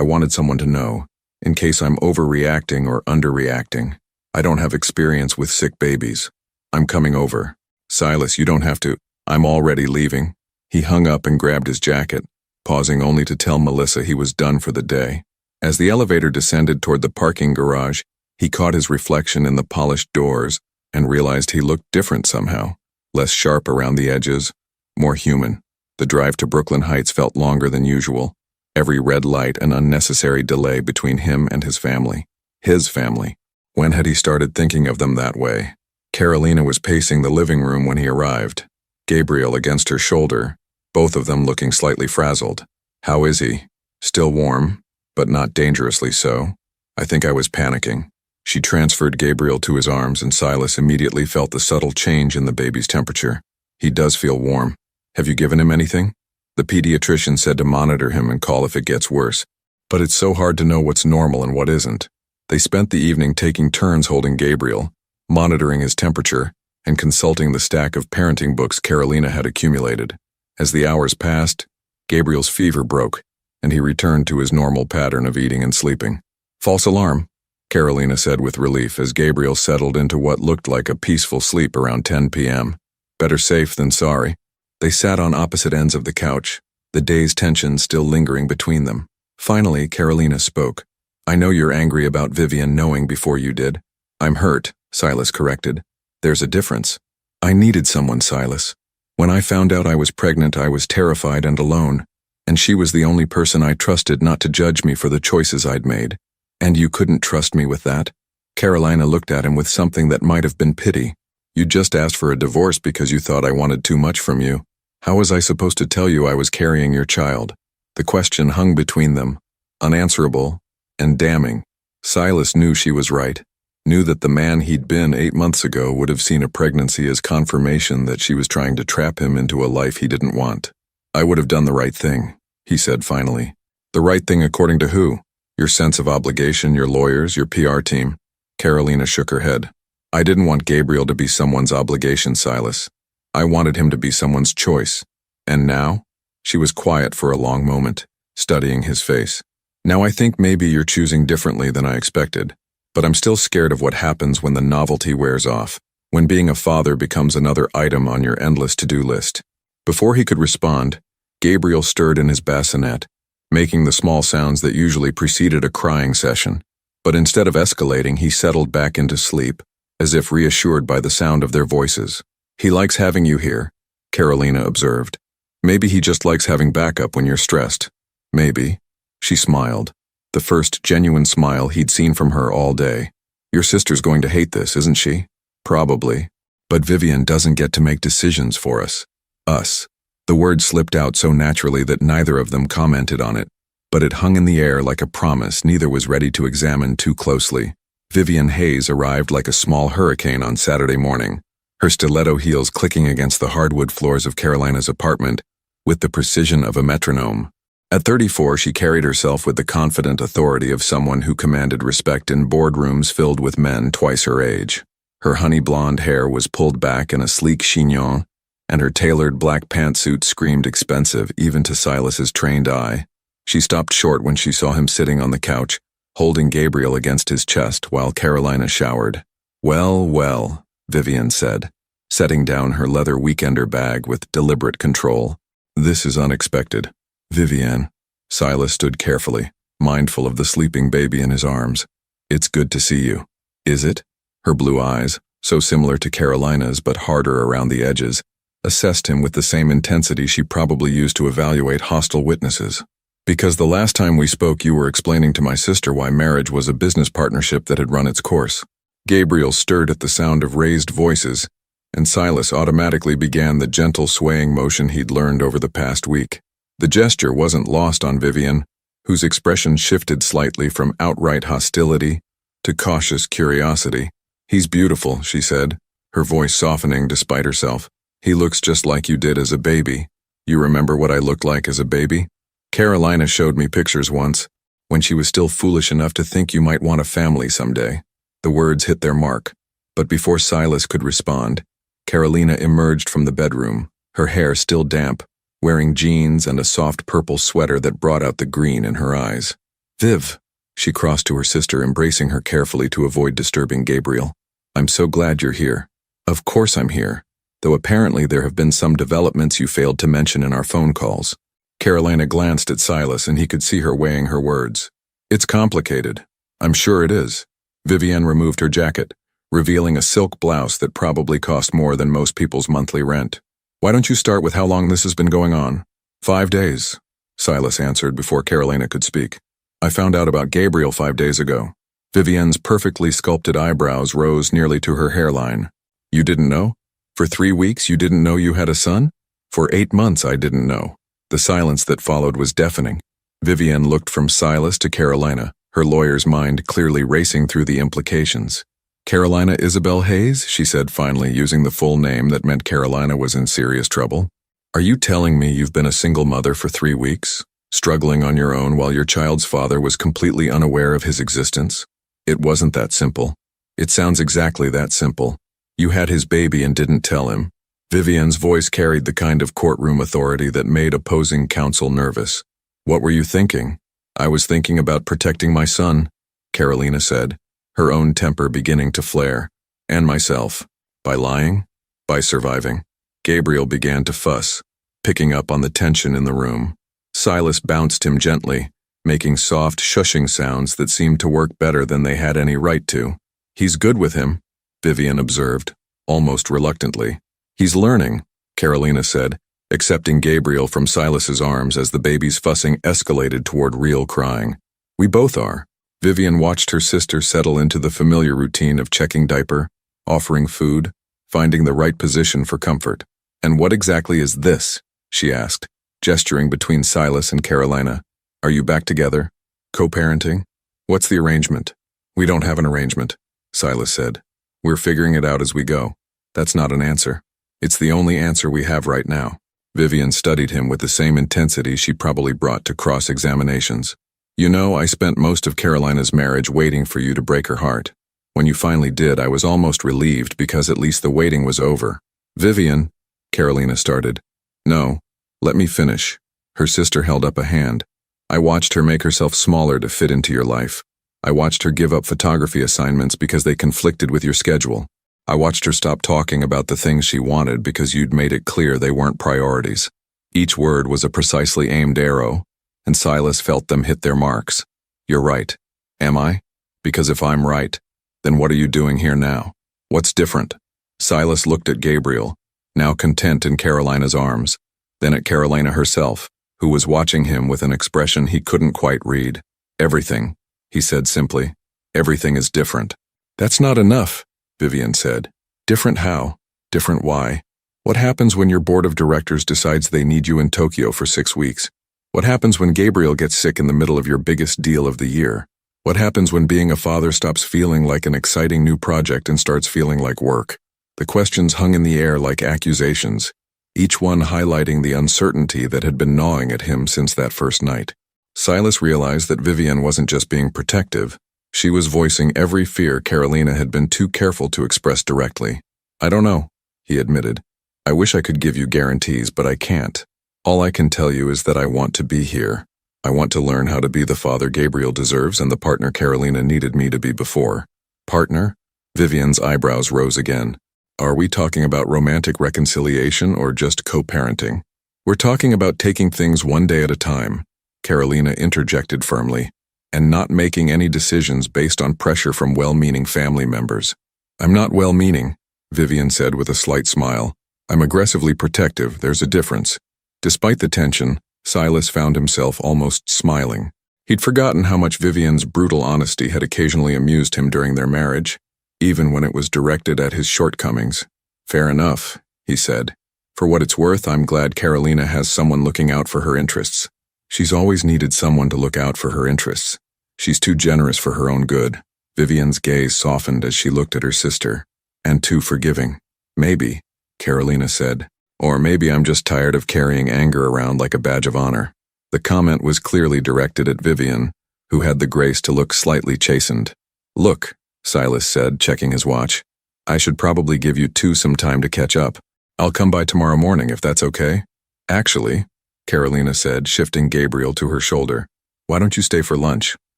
wanted someone to know, in case I'm overreacting or underreacting. I don't have experience with sick babies. I'm coming over." "Silas, you don't have to. I'm already leaving." He hung up and grabbed his jacket, pausing only to tell Melissa he was done for the day. As the elevator descended toward the parking garage, he caught his reflection in the polished doors and realized he looked different somehow, less sharp around the edges, more human. The drive to Brooklyn Heights felt longer than usual, every red light an unnecessary delay between him and his family. His family. When had he started thinking of them that way? Carolina was pacing the living room when he arrived, Gabriel against her shoulder, both of them looking slightly frazzled. "How is he?" "Still warm, but not dangerously so. I think I was panicking." She transferred Gabriel to his arms and Silas immediately felt the subtle change in the baby's temperature. "He does feel warm. Have you given him anything?" The pediatrician said to monitor him and call if it gets worse. But it's so hard to know what's normal and what isn't. They spent the evening taking turns holding Gabriel, monitoring his temperature, and consulting the stack of parenting books Carolina had accumulated. As the hours passed, Gabriel's fever broke, and he returned to his normal pattern of eating and sleeping. "False alarm," Carolina said with relief as Gabriel settled into what looked like a peaceful sleep around 10 p.m. Better safe than sorry. They sat on opposite ends of the couch, the day's tension still lingering between them. Finally, Carolina spoke. "I know you're angry about Vivian knowing before you did." "I'm hurt," Silas corrected. "There's a difference. I needed someone, Silas. When I found out I was pregnant, I was terrified and alone, and she was the only person I trusted not to judge me for the choices I'd made. And you couldn't trust me with that?" Carolina looked at him with something that might have been pity. "You just asked for a divorce because you thought I wanted too much from you. How was I supposed to tell you I was carrying your child?" The question hung between them, unanswerable and damning. Silas knew she was right, knew that the man he'd been 8 months ago would have seen a pregnancy as confirmation that she was trying to trap him into a life he didn't want. "I would have done the right thing," he said finally. "The right thing according to who? Your sense of obligation, your lawyers, your PR team?" Carolina shook her head. "I didn't want Gabriel to be someone's obligation, Silas. I wanted him to be someone's choice. And now?" She was quiet for a long moment, studying his face. "Now I think maybe you're choosing differently than I expected, but I'm still scared of what happens when the novelty wears off, when being a father becomes another item on your endless to-do list." Before he could respond, Gabriel stirred in his bassinet, making the small sounds that usually preceded a crying session. But instead of escalating, he settled back into sleep, as if reassured by the sound of their voices. "He likes having you here," Carolina observed. "Maybe he just likes having backup when you're stressed." "Maybe." She smiled, the first genuine smile he'd seen from her all day. "Your sister's going to hate this, isn't she?" "Probably. But Vivian doesn't get to make decisions for us." "Us." The word slipped out so naturally that neither of them commented on it, but it hung in the air like a promise neither was ready to examine too closely. Vivian Hayes arrived like a small hurricane on Saturday morning, her stiletto heels clicking against the hardwood floors of Carolina's apartment with the precision of a metronome. At 34, she carried herself with the confident authority of someone who commanded respect in boardrooms filled with men twice her age. Her honey blonde hair was pulled back in a sleek chignon, and her tailored black pantsuit screamed expensive even to Silas's trained eye. She stopped short when she saw him sitting on the couch, holding Gabriel against his chest while Carolina showered. "Well, well," Vivian said, setting down her leather weekender bag with deliberate control. "This is unexpected." "Vivian." Silas stood carefully, mindful of the sleeping baby in his arms. "It's good to see you." "Is it?" Her blue eyes, so similar to Carolina's but harder around the edges, assessed him with the same intensity she probably used to evaluate hostile witnesses. "Because the last time we spoke you were explaining to my sister why marriage was a business partnership that had run its course." Gabriel stirred at the sound of raised voices, and Silas automatically began the gentle swaying motion he'd learned over the past week. The gesture wasn't lost on Vivian, whose expression shifted slightly from outright hostility to cautious curiosity. "He's beautiful," she said, her voice softening despite herself. "He looks just like you did as a baby. You remember what I looked like as a baby? Carolina showed me pictures once, when she was still foolish enough to think you might want a family someday." The words hit their mark, but before Silas could respond, Carolina emerged from the bedroom, her hair still damp, wearing jeans and a soft purple sweater that brought out the green in her eyes. "Viv," she crossed to her sister, embracing her carefully to avoid disturbing Gabriel. "I'm so glad you're here." "Of course I'm here, though apparently there have been some developments you failed to mention in our phone calls." Carolina glanced at Silas and he could see her weighing her words. "It's complicated. I'm sure it is." Vivian removed her jacket, revealing a silk blouse that probably cost more than most people's monthly rent. "Why don't you start with how long this has been going on?" 5 days, Silas answered before Carolina could speak. "I found out about Gabriel 5 days ago." Vivian's perfectly sculpted eyebrows rose nearly to her hairline. "You didn't know? For 3 weeks you didn't know you had a son? For 8 months I didn't know." The silence that followed was deafening. Vivian looked from Silas to Carolina, her lawyer's mind clearly racing through the implications. "Carolina Isabel Hayes," she said finally, using the full name that meant Carolina was in serious trouble. "Are you telling me you've been a single mother for 3 weeks, struggling on your own while your child's father was completely unaware of his existence?" "It wasn't that simple." "It sounds exactly that simple. You had his baby and didn't tell him." Vivian's voice carried the kind of courtroom authority that made opposing counsel nervous. "What were you thinking?" "I was thinking about protecting my son," Carolina said, her own temper beginning to flare. "And myself. By lying? By surviving." Gabriel began to fuss, picking up on the tension in the room. Silas bounced him gently, making soft shushing sounds that seemed to work better than they had any right to. "He's good with him," Vivian observed, almost reluctantly. "He's learning," Carolina said, accepting Gabriel from Silas's arms as the baby's fussing escalated toward real crying. "We both are." Vivian watched her sister settle into the familiar routine of checking diaper, offering food, finding the right position for comfort. "And what exactly is this?" she asked, gesturing between Silas and Carolina. "Are you back together? Co-parenting? What's the arrangement?" "We don't have an arrangement," Silas said. "We're figuring it out as we go." "That's not an answer." "It's the only answer we have right now." Vivian studied him with the same intensity she probably brought to cross-examinations. "You know, I spent most of Carolina's marriage waiting for you to break her heart. When you finally did, I was almost relieved because at least the waiting was over." "Vivian," Carolina started. "No, let me finish." Her sister held up a hand. "I watched her make herself smaller to fit into your life. I watched her give up photography assignments because they conflicted with your schedule. I watched her stop talking about the things she wanted because you'd made it clear they weren't priorities." Each word was a precisely aimed arrow, and Silas felt them hit their marks. "You're right. Am I? Because if I'm right, then what are you doing here now? What's different?" Silas looked at Gabriel, now content in Carolina's arms, then at Carolina herself, who was watching him with an expression he couldn't quite read. "Everything," he said simply. "Everything is different." "That's not enough," Vivian said. "Different how? Different why? What happens when your board of directors decides they need you in Tokyo for 6 weeks? What happens when Gabriel gets sick in the middle of your biggest deal of the year? What happens when being a father stops feeling like an exciting new project and starts feeling like work?" The questions hung in the air like accusations, each one highlighting the uncertainty that had been gnawing at him since that first night. Silas realized that Vivian wasn't just being protective. She was voicing every fear Carolina had been too careful to express directly. "I don't know," he admitted. "I wish I could give you guarantees, but I can't. All I can tell you is that I want to be here. I want to learn how to be the father Gabriel deserves and the partner Carolina needed me to be before. Partner? Vivian's eyebrows rose again. Are we talking about romantic reconciliation or just co-parenting? We're talking about taking things one day at a time, Carolina interjected firmly, and not making any decisions based on pressure from well-meaning family members. I'm not well-meaning, Vivian said with a slight smile. I'm aggressively protective, there's a difference. Despite the tension, Silas found himself almost smiling. He'd forgotten how much Vivian's brutal honesty had occasionally amused him during their marriage, even when it was directed at his shortcomings. Fair enough, he said. For what it's worth, I'm glad Carolina has someone looking out for her interests. She's always needed someone to look out for her interests. She's too generous for her own good. Vivian's gaze softened as she looked at her sister. And too forgiving. Maybe, Carolina said. Or maybe I'm just tired of carrying anger around like a badge of honor. The comment was clearly directed at Vivian, who had the grace to look slightly chastened. Look, Silas said, checking his watch. I should probably give you two some time to catch up. I'll come by tomorrow morning if that's okay. Actually, Carolina said, shifting Gabriel to her shoulder. Why don't you stay for lunch?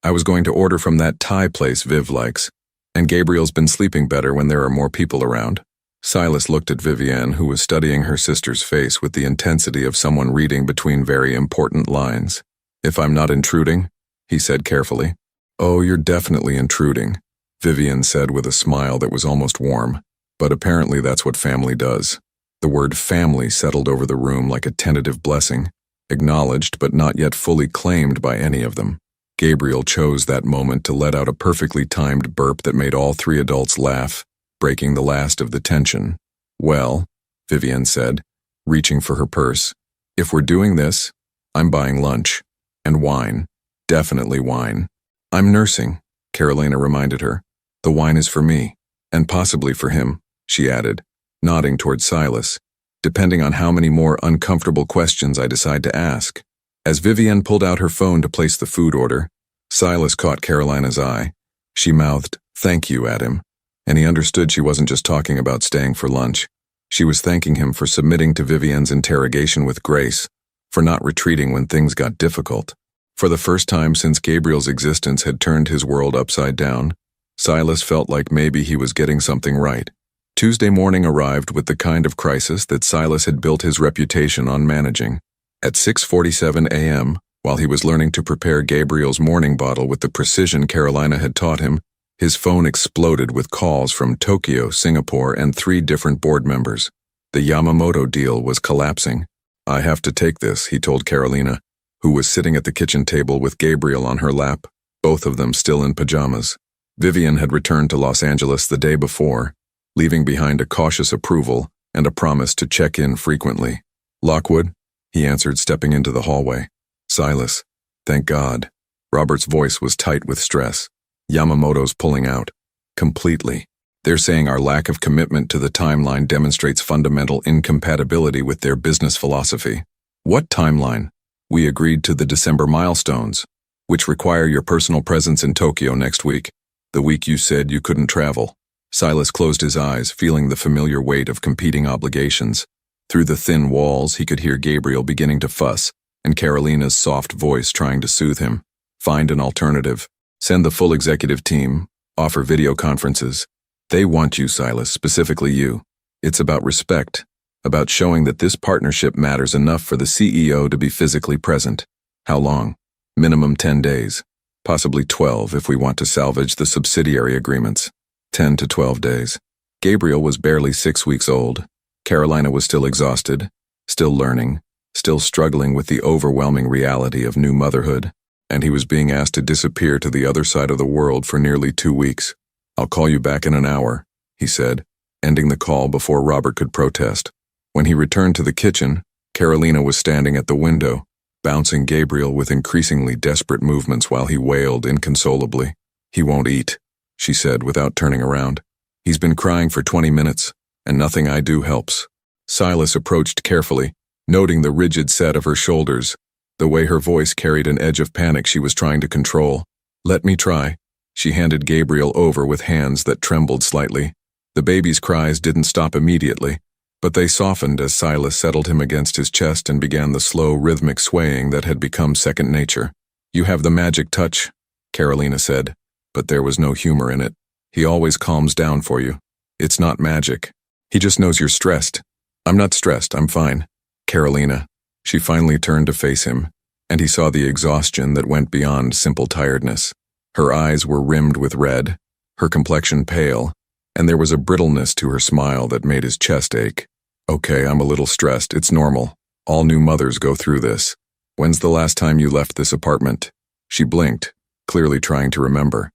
I was going to order from that Thai place Viv likes. And Gabriel's been sleeping better when there are more people around. Silas looked at Vivian, who was studying her sister's face with the intensity of someone reading between very important lines. If I'm not intruding, he said carefully. Oh, you're definitely intruding, Vivian said with a smile that was almost warm. But apparently that's what family does. The word family settled over the room like a tentative blessing, acknowledged but not yet fully claimed by any of them. Gabriel chose that moment to let out a perfectly timed burp that made all three adults laugh, breaking the last of the tension. Well, Vivian said, reaching for her purse, if we're doing this, I'm buying lunch. And wine. Definitely wine. I'm nursing, Carolina reminded her. The wine is for me. And possibly for him, she added, nodding toward Silas, depending on how many more uncomfortable questions I decide to ask. As Vivian pulled out her phone to place the food order, Silas caught Carolina's eye. She mouthed, "Thank you," at him, and he understood she wasn't just talking about staying for lunch. She was thanking him for submitting to Vivian's interrogation with grace, for not retreating when things got difficult. For the first time since Gabriel's existence had turned his world upside down, Silas felt like maybe he was getting something right. Tuesday morning arrived with the kind of crisis that Silas had built his reputation on managing. At 6:47 a.m., while he was learning to prepare Gabriel's morning bottle with the precision Carolina had taught him, his phone exploded with calls from Tokyo, Singapore, and 3 different board members. The Yamamoto deal was collapsing. "I have to take this," he told Carolina, who was sitting at the kitchen table with Gabriel on her lap, both of them still in pajamas. Vivian had returned to Los Angeles the day before, leaving behind a cautious approval and a promise to check in frequently. "Lockwood?" he answered, stepping into the hallway. "Silas. Thank God." Robert's voice was tight with stress. "Yamamoto's pulling out. Completely. They're saying our lack of commitment to the timeline demonstrates fundamental incompatibility with their business philosophy." "What timeline?" "We agreed to the December milestones, which require your personal presence in Tokyo next week, the week you said you couldn't travel." Silas closed his eyes, feeling the familiar weight of competing obligations. Through the thin walls, he could hear Gabriel beginning to fuss, and Carolina's soft voice trying to soothe him. "Find an alternative. Send the full executive team. Offer video conferences. They want you, Silas, specifically you. It's about respect, about showing that this partnership matters enough for the CEO to be physically present. How long? Minimum 10 days. Possibly 12 if we want to salvage the subsidiary agreements. 10 to 12 days. Gabriel was barely 6 weeks old. Carolina was still exhausted, still learning, still struggling with the overwhelming reality of new motherhood, and he was being asked to disappear to the other side of the world for nearly 2 weeks. "I'll call you back in an hour," he said, ending the call before Robert could protest. When he returned to the kitchen, Carolina was standing at the window, bouncing Gabriel with increasingly desperate movements while he wailed inconsolably. "He won't eat," she said without turning around. "He's been crying for 20 minutes, and nothing I do helps." Silas approached carefully, noting the rigid set of her shoulders, the way her voice carried an edge of panic she was trying to control. "Let me try." She handed Gabriel over with hands that trembled slightly. The baby's cries didn't stop immediately, But they softened as Silas settled him against his chest and began the slow, rhythmic swaying that had become second nature. "You have the magic touch," Carolina said, but there was no humor in it. "He always calms down for you. It's not magic. He just knows you're stressed." "I'm not stressed, I'm fine." "Carolina." She finally turned to face him, and he saw the exhaustion that went beyond simple tiredness. Her eyes were rimmed with red, her complexion pale, and there was a brittleness to her smile that made his chest ache. "Okay, I'm a little stressed. It's normal. All new mothers go through this. When's the last time you left this apartment?" She blinked, clearly trying to remember.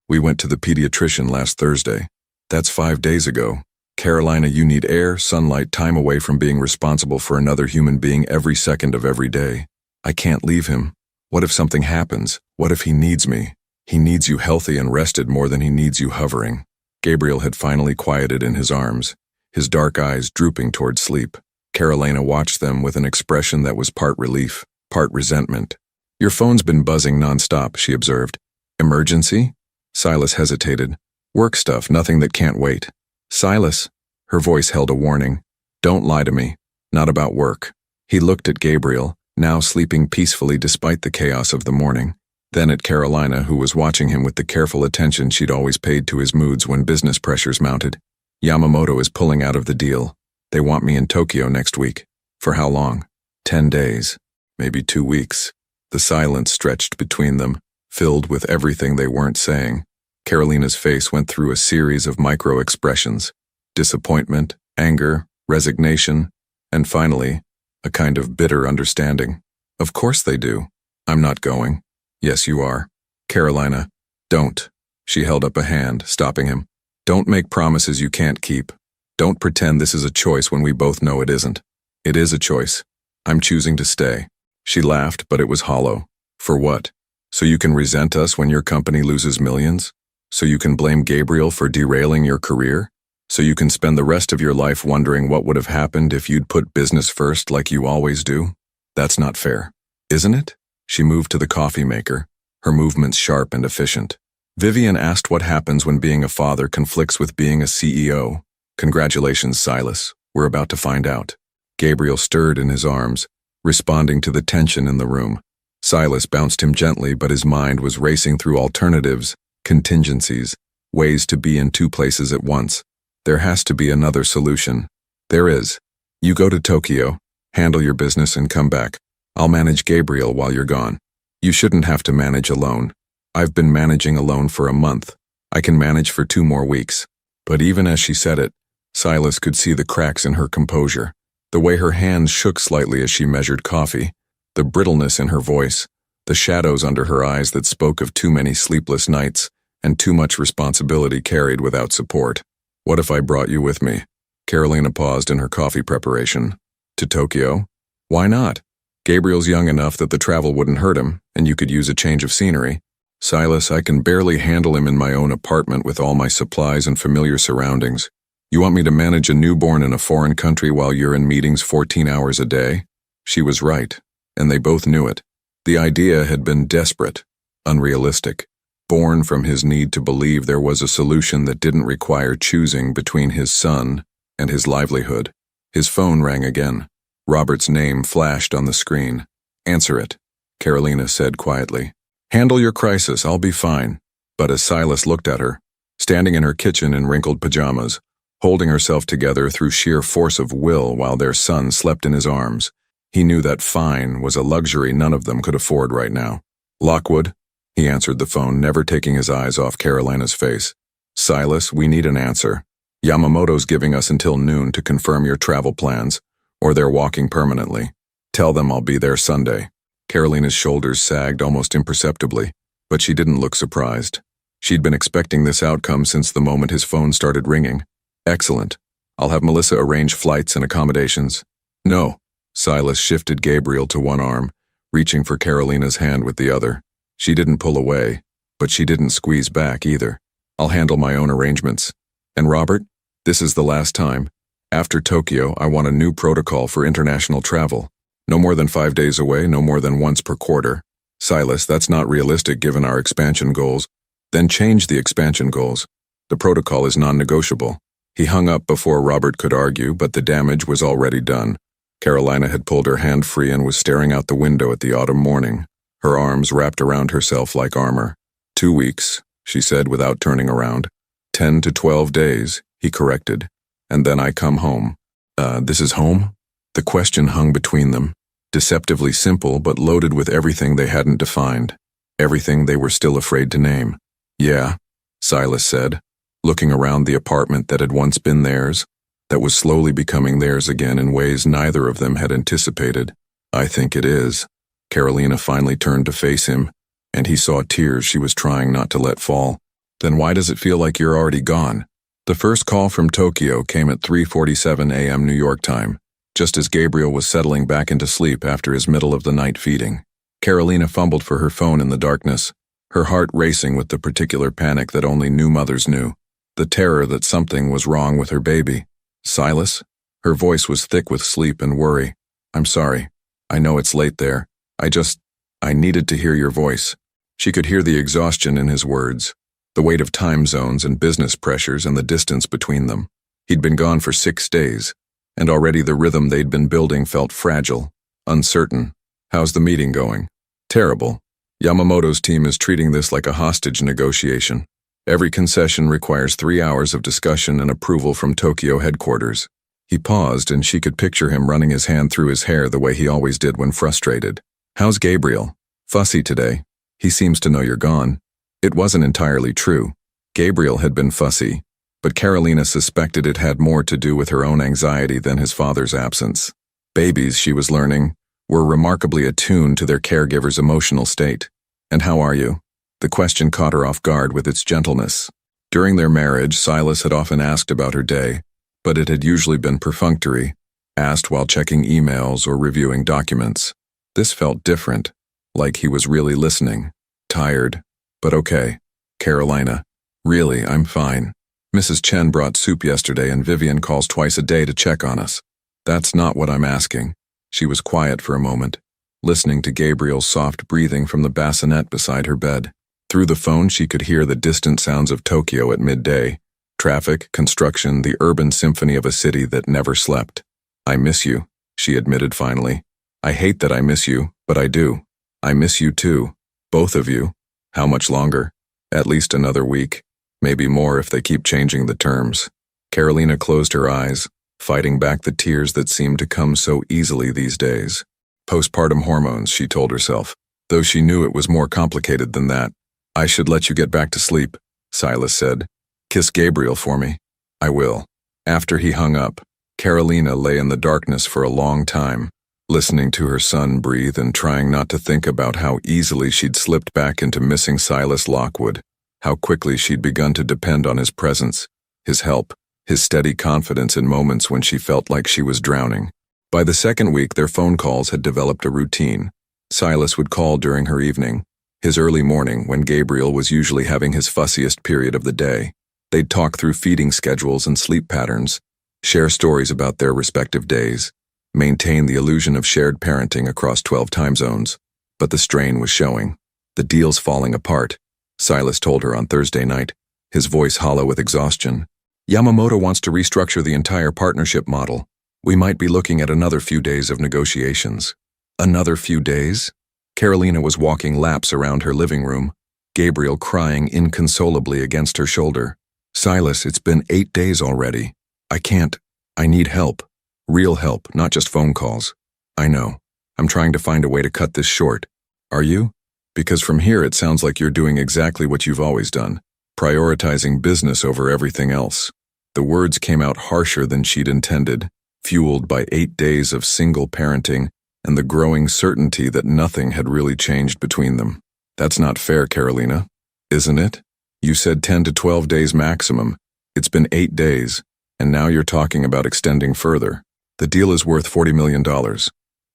We went to the pediatrician last Thursday." "That's 5 days ago. Carolina, you need air, sunlight, time away from being responsible for another human being every second of every day. I can't leave him. What if something happens? What if he needs me? He needs you healthy and rested more than he needs you hovering." Gabriel had finally quieted in his arms, his dark eyes drooping toward sleep. Carolina watched them with an expression that was part relief, part resentment. "Your phone's been buzzing nonstop," she observed. "Emergency?" Silas hesitated. "Work stuff, nothing that can't wait." "Silas," her voice held a warning. "Don't lie to me. Not about work." He looked at Gabriel, now sleeping peacefully despite the chaos of the morning, then at Carolina, who was watching him with the careful attention she'd always paid to his moods when business pressures mounted. "Yamamoto is pulling out of the deal. They want me in Tokyo next week." "For how long?" 10 days. Maybe 2 weeks. The silence stretched between them, filled with everything they weren't saying. Carolina's face went through a series of micro-expressions: disappointment, anger, resignation, and finally, a kind of bitter understanding. "Of course they do. I'm not going." "Yes, you are." "Carolina, don't." She held up a hand, stopping him. "Don't make promises you can't keep. Don't pretend this is a choice when we both know it isn't. It is a choice. I'm choosing to stay." She laughed, but it was hollow. "For what? So you can resent us when your company loses millions? So you can blame Gabriel for derailing your career? So you can spend the rest of your life wondering what would have happened if you'd put business first like you always do? That's not fair, isn't it?" She moved to the coffee maker, her movements sharp and efficient. Vivian asked what happens when being a father conflicts with being a CEO. "Congratulations, Silas. We're about to find out." Gabriel stirred in his arms, responding to the tension in the room. Silas bounced him gently, but his mind was racing through alternatives, contingencies, ways to be in 2 places at once. There has to be another solution. There is. "You go to Tokyo, handle your business and come back. I'll manage Gabriel while you're gone. You shouldn't have to manage alone. I've been managing alone for a month. I can manage for 2 more weeks." But even as she said it, Silas could see the cracks in her composure, the way her hands shook slightly as she measured coffee, the brittleness in her voice, the shadows under her eyes that spoke of too many sleepless nights and too much responsibility carried without support. "What if I brought you with me?" Carolina paused in her coffee preparation. "To Tokyo? Why not? Gabriel's young enough that the travel wouldn't hurt him, and you could use a change of scenery." "Silas, I can barely handle him in my own apartment with all my supplies and familiar surroundings. You want me to manage a newborn in a foreign country while you're in meetings 14 hours a day?" She was right, and they both knew it. The idea had been desperate, unrealistic, born from his need to believe there was a solution that didn't require choosing between his son and his livelihood. His phone rang again. Robert's name flashed on the screen. "Answer it," Carolina said quietly. "Handle your crisis, I'll be fine." But as Silas looked at her, standing in her kitchen in wrinkled pajamas, holding herself together through sheer force of will while their son slept in his arms, he knew that fine was a luxury none of them could afford right now. "Lockwood," he answered the phone, never taking his eyes off Carolina's face. "Silas, we need an answer. Yamamoto's giving us until noon to confirm your travel plans, or they're walking permanently. Tell them I'll be there Sunday." Carolina's shoulders sagged almost imperceptibly, but she didn't look surprised. She'd been expecting this outcome since the moment his phone started ringing. "Excellent. I'll have Melissa arrange flights and accommodations." "No." Silas shifted Gabriel to one arm, reaching for Carolina's hand with the other. She didn't pull away, but she didn't squeeze back either. "I'll handle my own arrangements. And Robert, this is the last time. After Tokyo, I want a new protocol for international travel. No more than 5 days away, no more than once per quarter." "Silas, that's not realistic given our expansion goals." "Then change the expansion goals. The protocol is non-negotiable." He hung up before Robert could argue, but the damage was already done. Carolina had pulled her hand free and was staring out the window at the autumn morning, her arms wrapped around herself like armor. 2 weeks, she said without turning around. 10 to 12 days, he corrected. And then I come home. This is home? The question hung between them, deceptively simple but loaded with everything they hadn't defined, everything they were still afraid to name. Yeah, Silas said, looking around the apartment that had once been theirs, that was slowly becoming theirs again in ways neither of them had anticipated. I think it is. Carolina finally turned to face him, and he saw tears she was trying not to let fall. Then why does it feel like you're already gone? The first call from Tokyo came at 3:47 a.m. New York time, just as Gabriel was settling back into sleep after his middle-of-the-night feeding. Carolina fumbled for her phone in the darkness, her heart racing with the particular panic that only new mothers knew, the terror that something was wrong with her baby. Silas? Her voice was thick with sleep and worry. I'm sorry. I know it's late there. I needed to hear your voice. She could hear the exhaustion in his words, the weight of time zones and business pressures and the distance between them. He'd been gone for 6 days, and already the rhythm they'd been building felt fragile, uncertain. How's the meeting going? Terrible. Yamamoto's team is treating this like a hostage negotiation. Every concession requires 3 hours of discussion and approval from Tokyo headquarters. He paused, and she could picture him running his hand through his hair the way he always did when frustrated. How's Gabriel? Fussy today. He seems to know you're gone. It wasn't entirely true. Gabriel had been fussy, but Carolina suspected it had more to do with her own anxiety than his father's absence. Babies, she was learning, were remarkably attuned to their caregiver's emotional state. And how are you? The question caught her off guard with its gentleness. During their marriage, Silas had often asked about her day, but it had usually been perfunctory, asked while checking emails or reviewing documents. This felt different, like he was really listening. Tired, but okay. Carolina. Really, I'm fine. Mrs. Chen brought soup yesterday and Vivian calls twice a day to check on us. That's not what I'm asking. She was quiet for a moment, listening to Gabriel's soft breathing from the bassinet beside her bed. Through the phone, she could hear the distant sounds of Tokyo at midday. Traffic, construction, the urban symphony of a city that never slept. I miss you, she admitted finally. I hate that I miss you, but I do. I miss you too. Both of you. How much longer? At least another week. Maybe more if they keep changing the terms. Carolina closed her eyes, fighting back the tears that seemed to come so easily these days. Postpartum hormones, she told herself, though she knew it was more complicated than that. I should let you get back to sleep, Silas said. Kiss Gabriel for me. I will. After he hung up, Carolina lay in the darkness for a long time, listening to her son breathe and trying not to think about how easily she'd slipped back into missing Silas Lockwood, how quickly she'd begun to depend on his presence, his help, his steady confidence in moments when she felt like she was drowning. By the second week, their phone calls had developed a routine. Silas would call during her evening, his early morning when Gabriel was usually having his fussiest period of the day. They'd talk through feeding schedules and sleep patterns, share stories about their respective days, maintain the illusion of shared parenting across 12 time zones. But the strain was showing. The deal's falling apart, Silas told her on Thursday night, his voice hollow with exhaustion. Yamamoto wants to restructure the entire partnership model. We might be looking at another few days of negotiations. Another few days? Carolina was walking laps around her living room, Gabriel crying inconsolably against her shoulder. Silas, it's been 8 days already. I can't. I need help. Real help, not just phone calls. I know. I'm trying to find a way to cut this short. Are you? Because from here it sounds like you're doing exactly what you've always done, prioritizing business over everything else. The words came out harsher than she'd intended, fueled by 8 days of single parenting and the growing certainty that nothing had really changed between them. That's not fair, Carolina. Isn't it? You said 10 to 12 days maximum. It's been 8 days, and now you're talking about extending further. The deal is worth $40 million.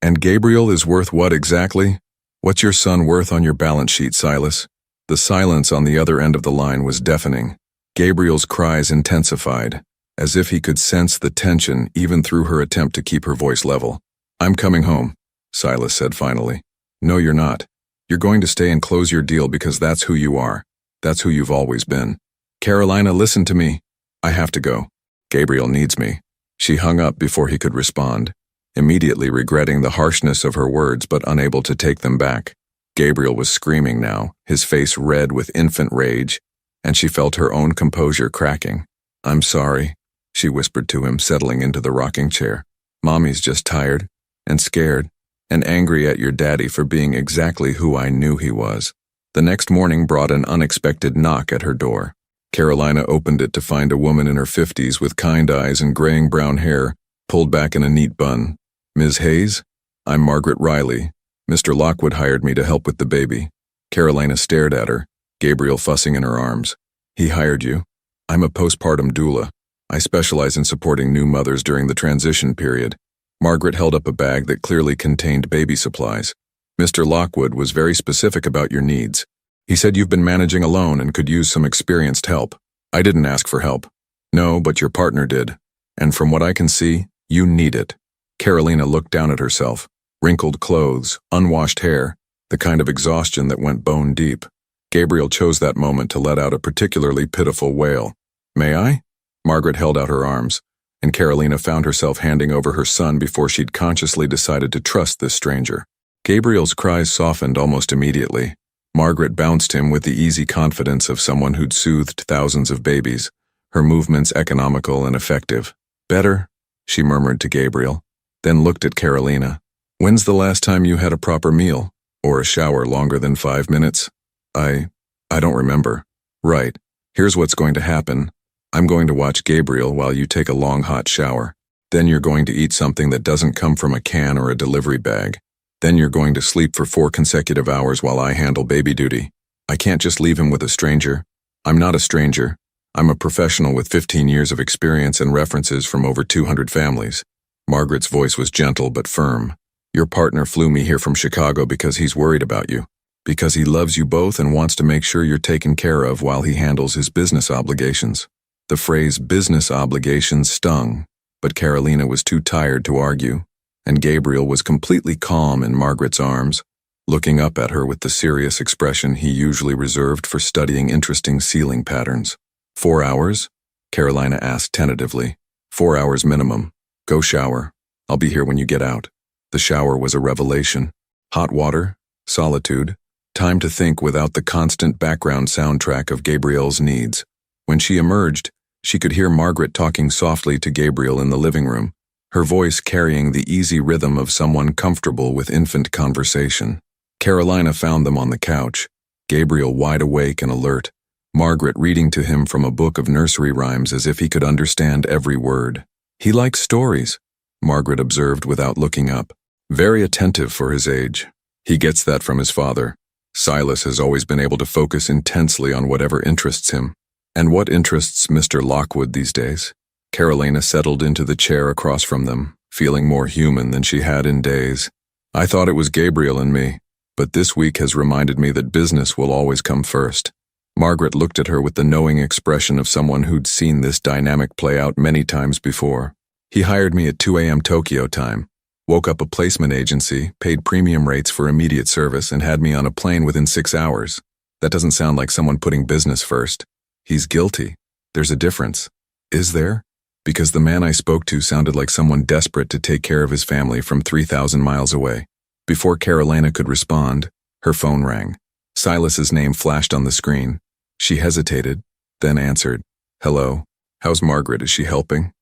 And Gabriel is worth what exactly? What's your son worth on your balance sheet, Silas? The silence on the other end of the line was deafening. Gabriel's cries intensified, as if he could sense the tension even through her attempt to keep her voice level. I'm coming home, Silas said finally. No, you're not. You're going to stay and close your deal because that's who you are. That's who you've always been. Carolina, listen to me. I have to go. Gabriel needs me. She hung up before he could respond, immediately regretting the harshness of her words but unable to take them back. Gabriel was screaming now, his face red with infant rage, and she felt her own composure cracking. "I'm sorry," she whispered to him, settling into the rocking chair. "Mommy's just tired, and scared, and angry at your daddy for being exactly who I knew he was." The next morning brought an unexpected knock at her door. Carolina opened it to find a woman in her 50s with kind eyes and graying brown hair, pulled back in a neat bun. "Ms. Hayes? I'm Margaret Riley. Mr. Lockwood hired me to help with the baby." Carolina stared at her, Gabriel fussing in her arms. "He hired you? I'm a postpartum doula. I specialize in supporting new mothers during the transition period." Margaret held up a bag that clearly contained baby supplies. "Mr. Lockwood was very specific about your needs. He said you've been managing alone and could use some experienced help. I didn't ask for help." "No, but your partner did. And from what I can see, you need it." Carolina looked down at herself. Wrinkled clothes, unwashed hair, the kind of exhaustion that went bone deep. Gabriel chose that moment to let out a particularly pitiful wail. "May I?" Margaret held out her arms, and Carolina found herself handing over her son before she'd consciously decided to trust this stranger. Gabriel's cries softened almost immediately. Margaret bounced him with the easy confidence of someone who'd soothed thousands of babies, her movements economical and effective. "Better?" she murmured to Gabriel, then looked at Carolina. "When's the last time you had a proper meal? Or a shower longer than 5 minutes?" I don't remember." "Right. Here's what's going to happen. I'm going to watch Gabriel while you take a long hot shower. Then you're going to eat something that doesn't come from a can or a delivery bag. Then you're going to sleep for 4 consecutive hours while I handle baby duty. I can't just leave him with a stranger. I'm not a stranger. I'm a professional with 15 years of experience and references from over 200 families." Margaret's voice was gentle but firm. "Your partner flew me here from Chicago because he's worried about you. Because he loves you both and wants to make sure you're taken care of while he handles his business obligations." The phrase business obligations stung, but Carolina was too tired to argue, and Gabriel was completely calm in Margaret's arms, looking up at her with the serious expression he usually reserved for studying interesting ceiling patterns. 4 hours? Carolina asked tentatively. 4 hours minimum. Go shower. I'll be here when you get out. The shower was a revelation. Hot water, solitude, time to think without the constant background soundtrack of Gabriel's needs. When she emerged, she could hear Margaret talking softly to Gabriel in the living room, her voice carrying the easy rhythm of someone comfortable with infant conversation. Carolina found them on the couch, Gabriel wide awake and alert, Margaret reading to him from a book of nursery rhymes as if he could understand every word. "He likes stories," Margaret observed without looking up. "Very attentive for his age. He gets that from his father. Silas has always been able to focus intensely on whatever interests him." "And what interests Mr. Lockwood these days?" Carolina settled into the chair across from them, feeling more human than she had in days. "I thought it was Gabriel and me, but this week has reminded me that business will always come first." Margaret looked at her with the knowing expression of someone who'd seen this dynamic play out many times before. "He hired me at 2 a.m. Tokyo time, woke up a placement agency, paid premium rates for immediate service, and had me on a plane within 6 hours. That doesn't sound like someone putting business first. He's guilty. There's a difference." "Is there?" Because the man I spoke to sounded like someone desperate to take care of his family from 3,000 miles away. Before Carolina could respond, her phone rang. Silas's name flashed on the screen. She hesitated, then answered. "Hello. How's Margaret? Is she helping?"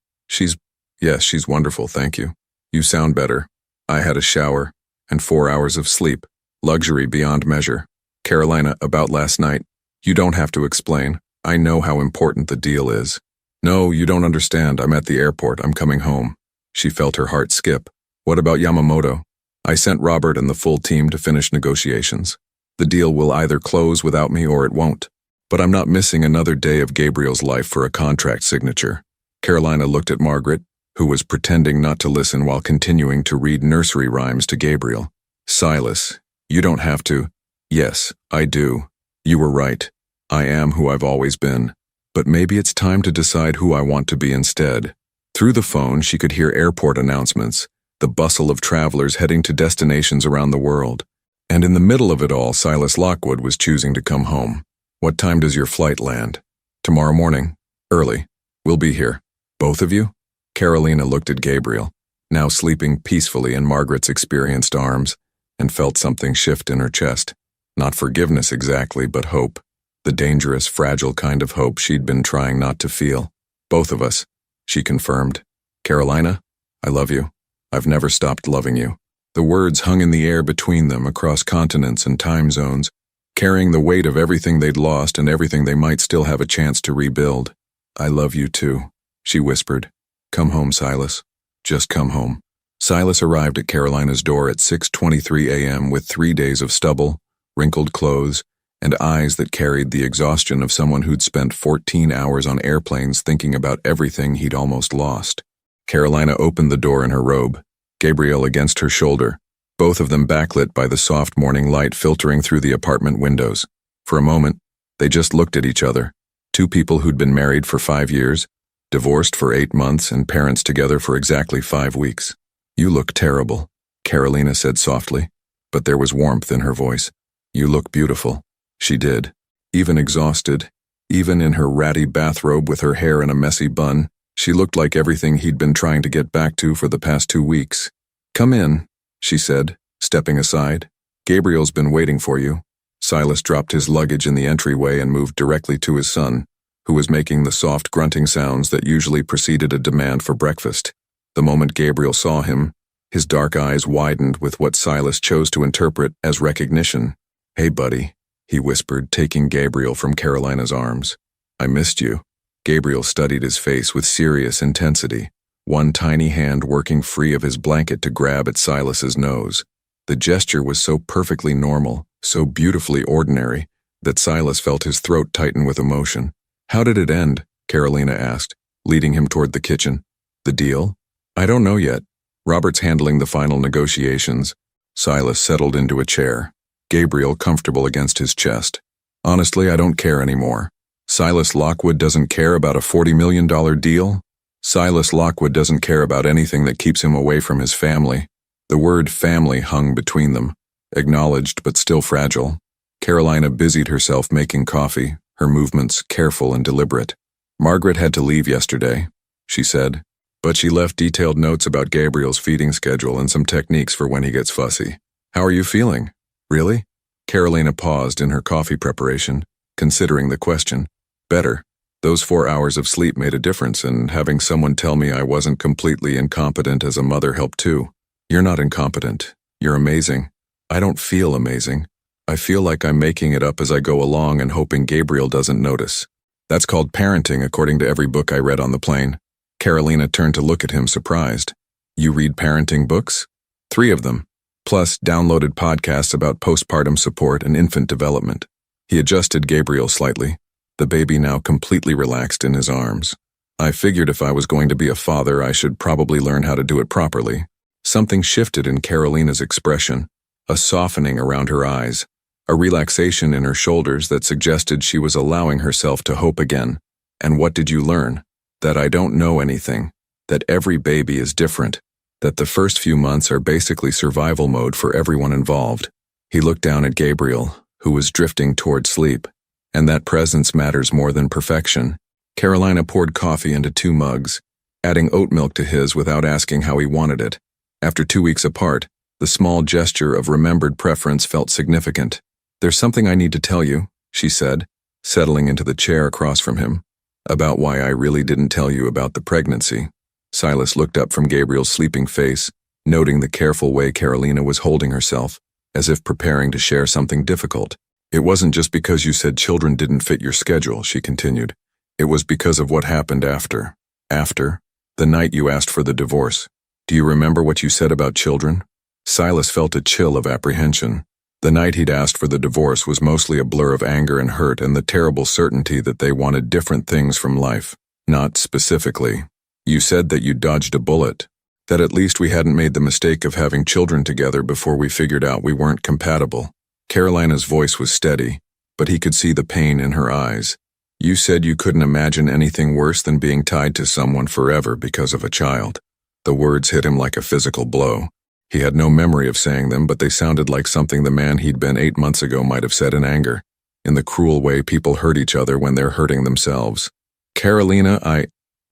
Yes, she's wonderful, thank you. You sound better. I had a shower, and 4 hours of sleep. Luxury beyond measure." "Carolina, about last night. You don't have to explain. I know how important the deal is." "No, you don't understand. I'm at the airport. I'm coming home." She felt her heart skip. "What about Yamamoto?" "I sent Robert and the full team to finish negotiations. The deal will either close without me or it won't. But I'm not missing another day of Gabriel's life for a contract signature." Carolina looked at Margaret, who was pretending not to listen while continuing to read nursery rhymes to Gabriel. "Silas, you don't have to." "Yes, I do. You were right. I am who I've always been. But maybe it's time to decide who I want to be instead." Through the phone, she could hear airport announcements, the bustle of travelers heading to destinations around the world. And in the middle of it all, Silas Lockwood was choosing to come home. "What time does your flight land?" "Tomorrow morning. Early. We'll be here." Both of you? Carolina looked at Gabriel, now sleeping peacefully in Margaret's experienced arms, and felt something shift in her chest. Not forgiveness exactly, but hope. The dangerous, fragile kind of hope she'd been trying not to feel. Both of us, she confirmed. Carolina, I love you. I've never stopped loving you. The words hung in the air between them across continents and time zones, carrying the weight of everything they'd lost and everything they might still have a chance to rebuild. I love you too, she whispered. Come home, Silas. Just come home. Silas arrived at Carolina's door at 6:23 a.m. with 3 days of stubble, wrinkled clothes, and eyes that carried the exhaustion of someone who'd spent 14 hours on airplanes thinking about everything he'd almost lost. Carolina opened the door in her robe, Gabriel against her shoulder, both of them backlit by the soft morning light filtering through the apartment windows. For a moment, they just looked at each other, two people who'd been married for 5 years, divorced for 8 months, and parents together for exactly 5 weeks. You look terrible, Carolina said softly, but there was warmth in her voice. You look beautiful. She did. Even exhausted, even in her ratty bathrobe with her hair in a messy bun, she looked like everything he'd been trying to get back to for the past 2 weeks. Come in, she said, stepping aside. Gabriel's been waiting for you. Silas dropped his luggage in the entryway and moved directly to his son, who was making the soft grunting sounds that usually preceded a demand for breakfast. The moment Gabriel saw him, his dark eyes widened with what Silas chose to interpret as recognition. Hey, buddy, he whispered, taking Gabriel from Carolina's arms. I missed you. Gabriel studied his face with serious intensity, one tiny hand working free of his blanket to grab at Silas's nose. The gesture was so perfectly normal, so beautifully ordinary, that Silas felt his throat tighten with emotion. How did it end? Carolina asked, leading him toward the kitchen. The deal? I don't know yet. Robert's handling the final negotiations. Silas settled into a chair, Gabriel comfortable against his chest. Honestly, I don't care anymore. Silas Lockwood doesn't care about a $40 million deal? Silas Lockwood doesn't care about anything that keeps him away from his family. The word family hung between them, acknowledged but still fragile. Carolina busied herself making coffee, her movements careful and deliberate. Margaret had to leave yesterday, she said, but she left detailed notes about Gabriel's feeding schedule and some techniques for when he gets fussy. How are you feeling? Really? Carolina paused in her coffee preparation, considering the question. Better. Those 4 hours of sleep made a difference, and having someone tell me I wasn't completely incompetent as a mother helped too. You're not incompetent. You're amazing. I don't feel amazing. I feel like I'm making it up as I go along and hoping Gabriel doesn't notice. That's called parenting, according to every book I read on the plane. Carolina turned to look at him surprised. You read parenting books? 3 of them, plus downloaded podcasts about postpartum support and infant development. He adjusted Gabriel slightly, the baby now completely relaxed in his arms. I figured if I was going to be a father, I should probably learn how to do it properly. Something shifted in Carolina's expression, a softening around her eyes, a relaxation in her shoulders that suggested she was allowing herself to hope again. And what did you learn? That I don't know anything, that every baby is different, that the first few months are basically survival mode for everyone involved. He looked down at Gabriel, who was drifting toward sleep, and that presence matters more than perfection. Carolina poured coffee into 2 mugs, adding oat milk to his without asking how he wanted it. After 2 weeks apart, the small gesture of remembered preference felt significant. There's something I need to tell you, she said, settling into the chair across from him. About why I really didn't tell you about the pregnancy. Silas looked up from Gabriel's sleeping face, noting the careful way Carolina was holding herself, as if preparing to share something difficult. It wasn't just because you said children didn't fit your schedule, she continued. It was because of what happened after. After? The night you asked for the divorce. Do you remember what you said about children? Silas felt a chill of apprehension. The night he'd asked for the divorce was mostly a blur of anger and hurt and the terrible certainty that they wanted different things from life. Not specifically. You said that you dodged a bullet. That at least we hadn't made the mistake of having children together before we figured out we weren't compatible. Carolina's voice was steady, but he could see the pain in her eyes. You said you couldn't imagine anything worse than being tied to someone forever because of a child. The words hit him like a physical blow. He had no memory of saying them, but they sounded like something the man he'd been 8 months ago might have said in anger, in the cruel way people hurt each other when they're hurting themselves. Carolina,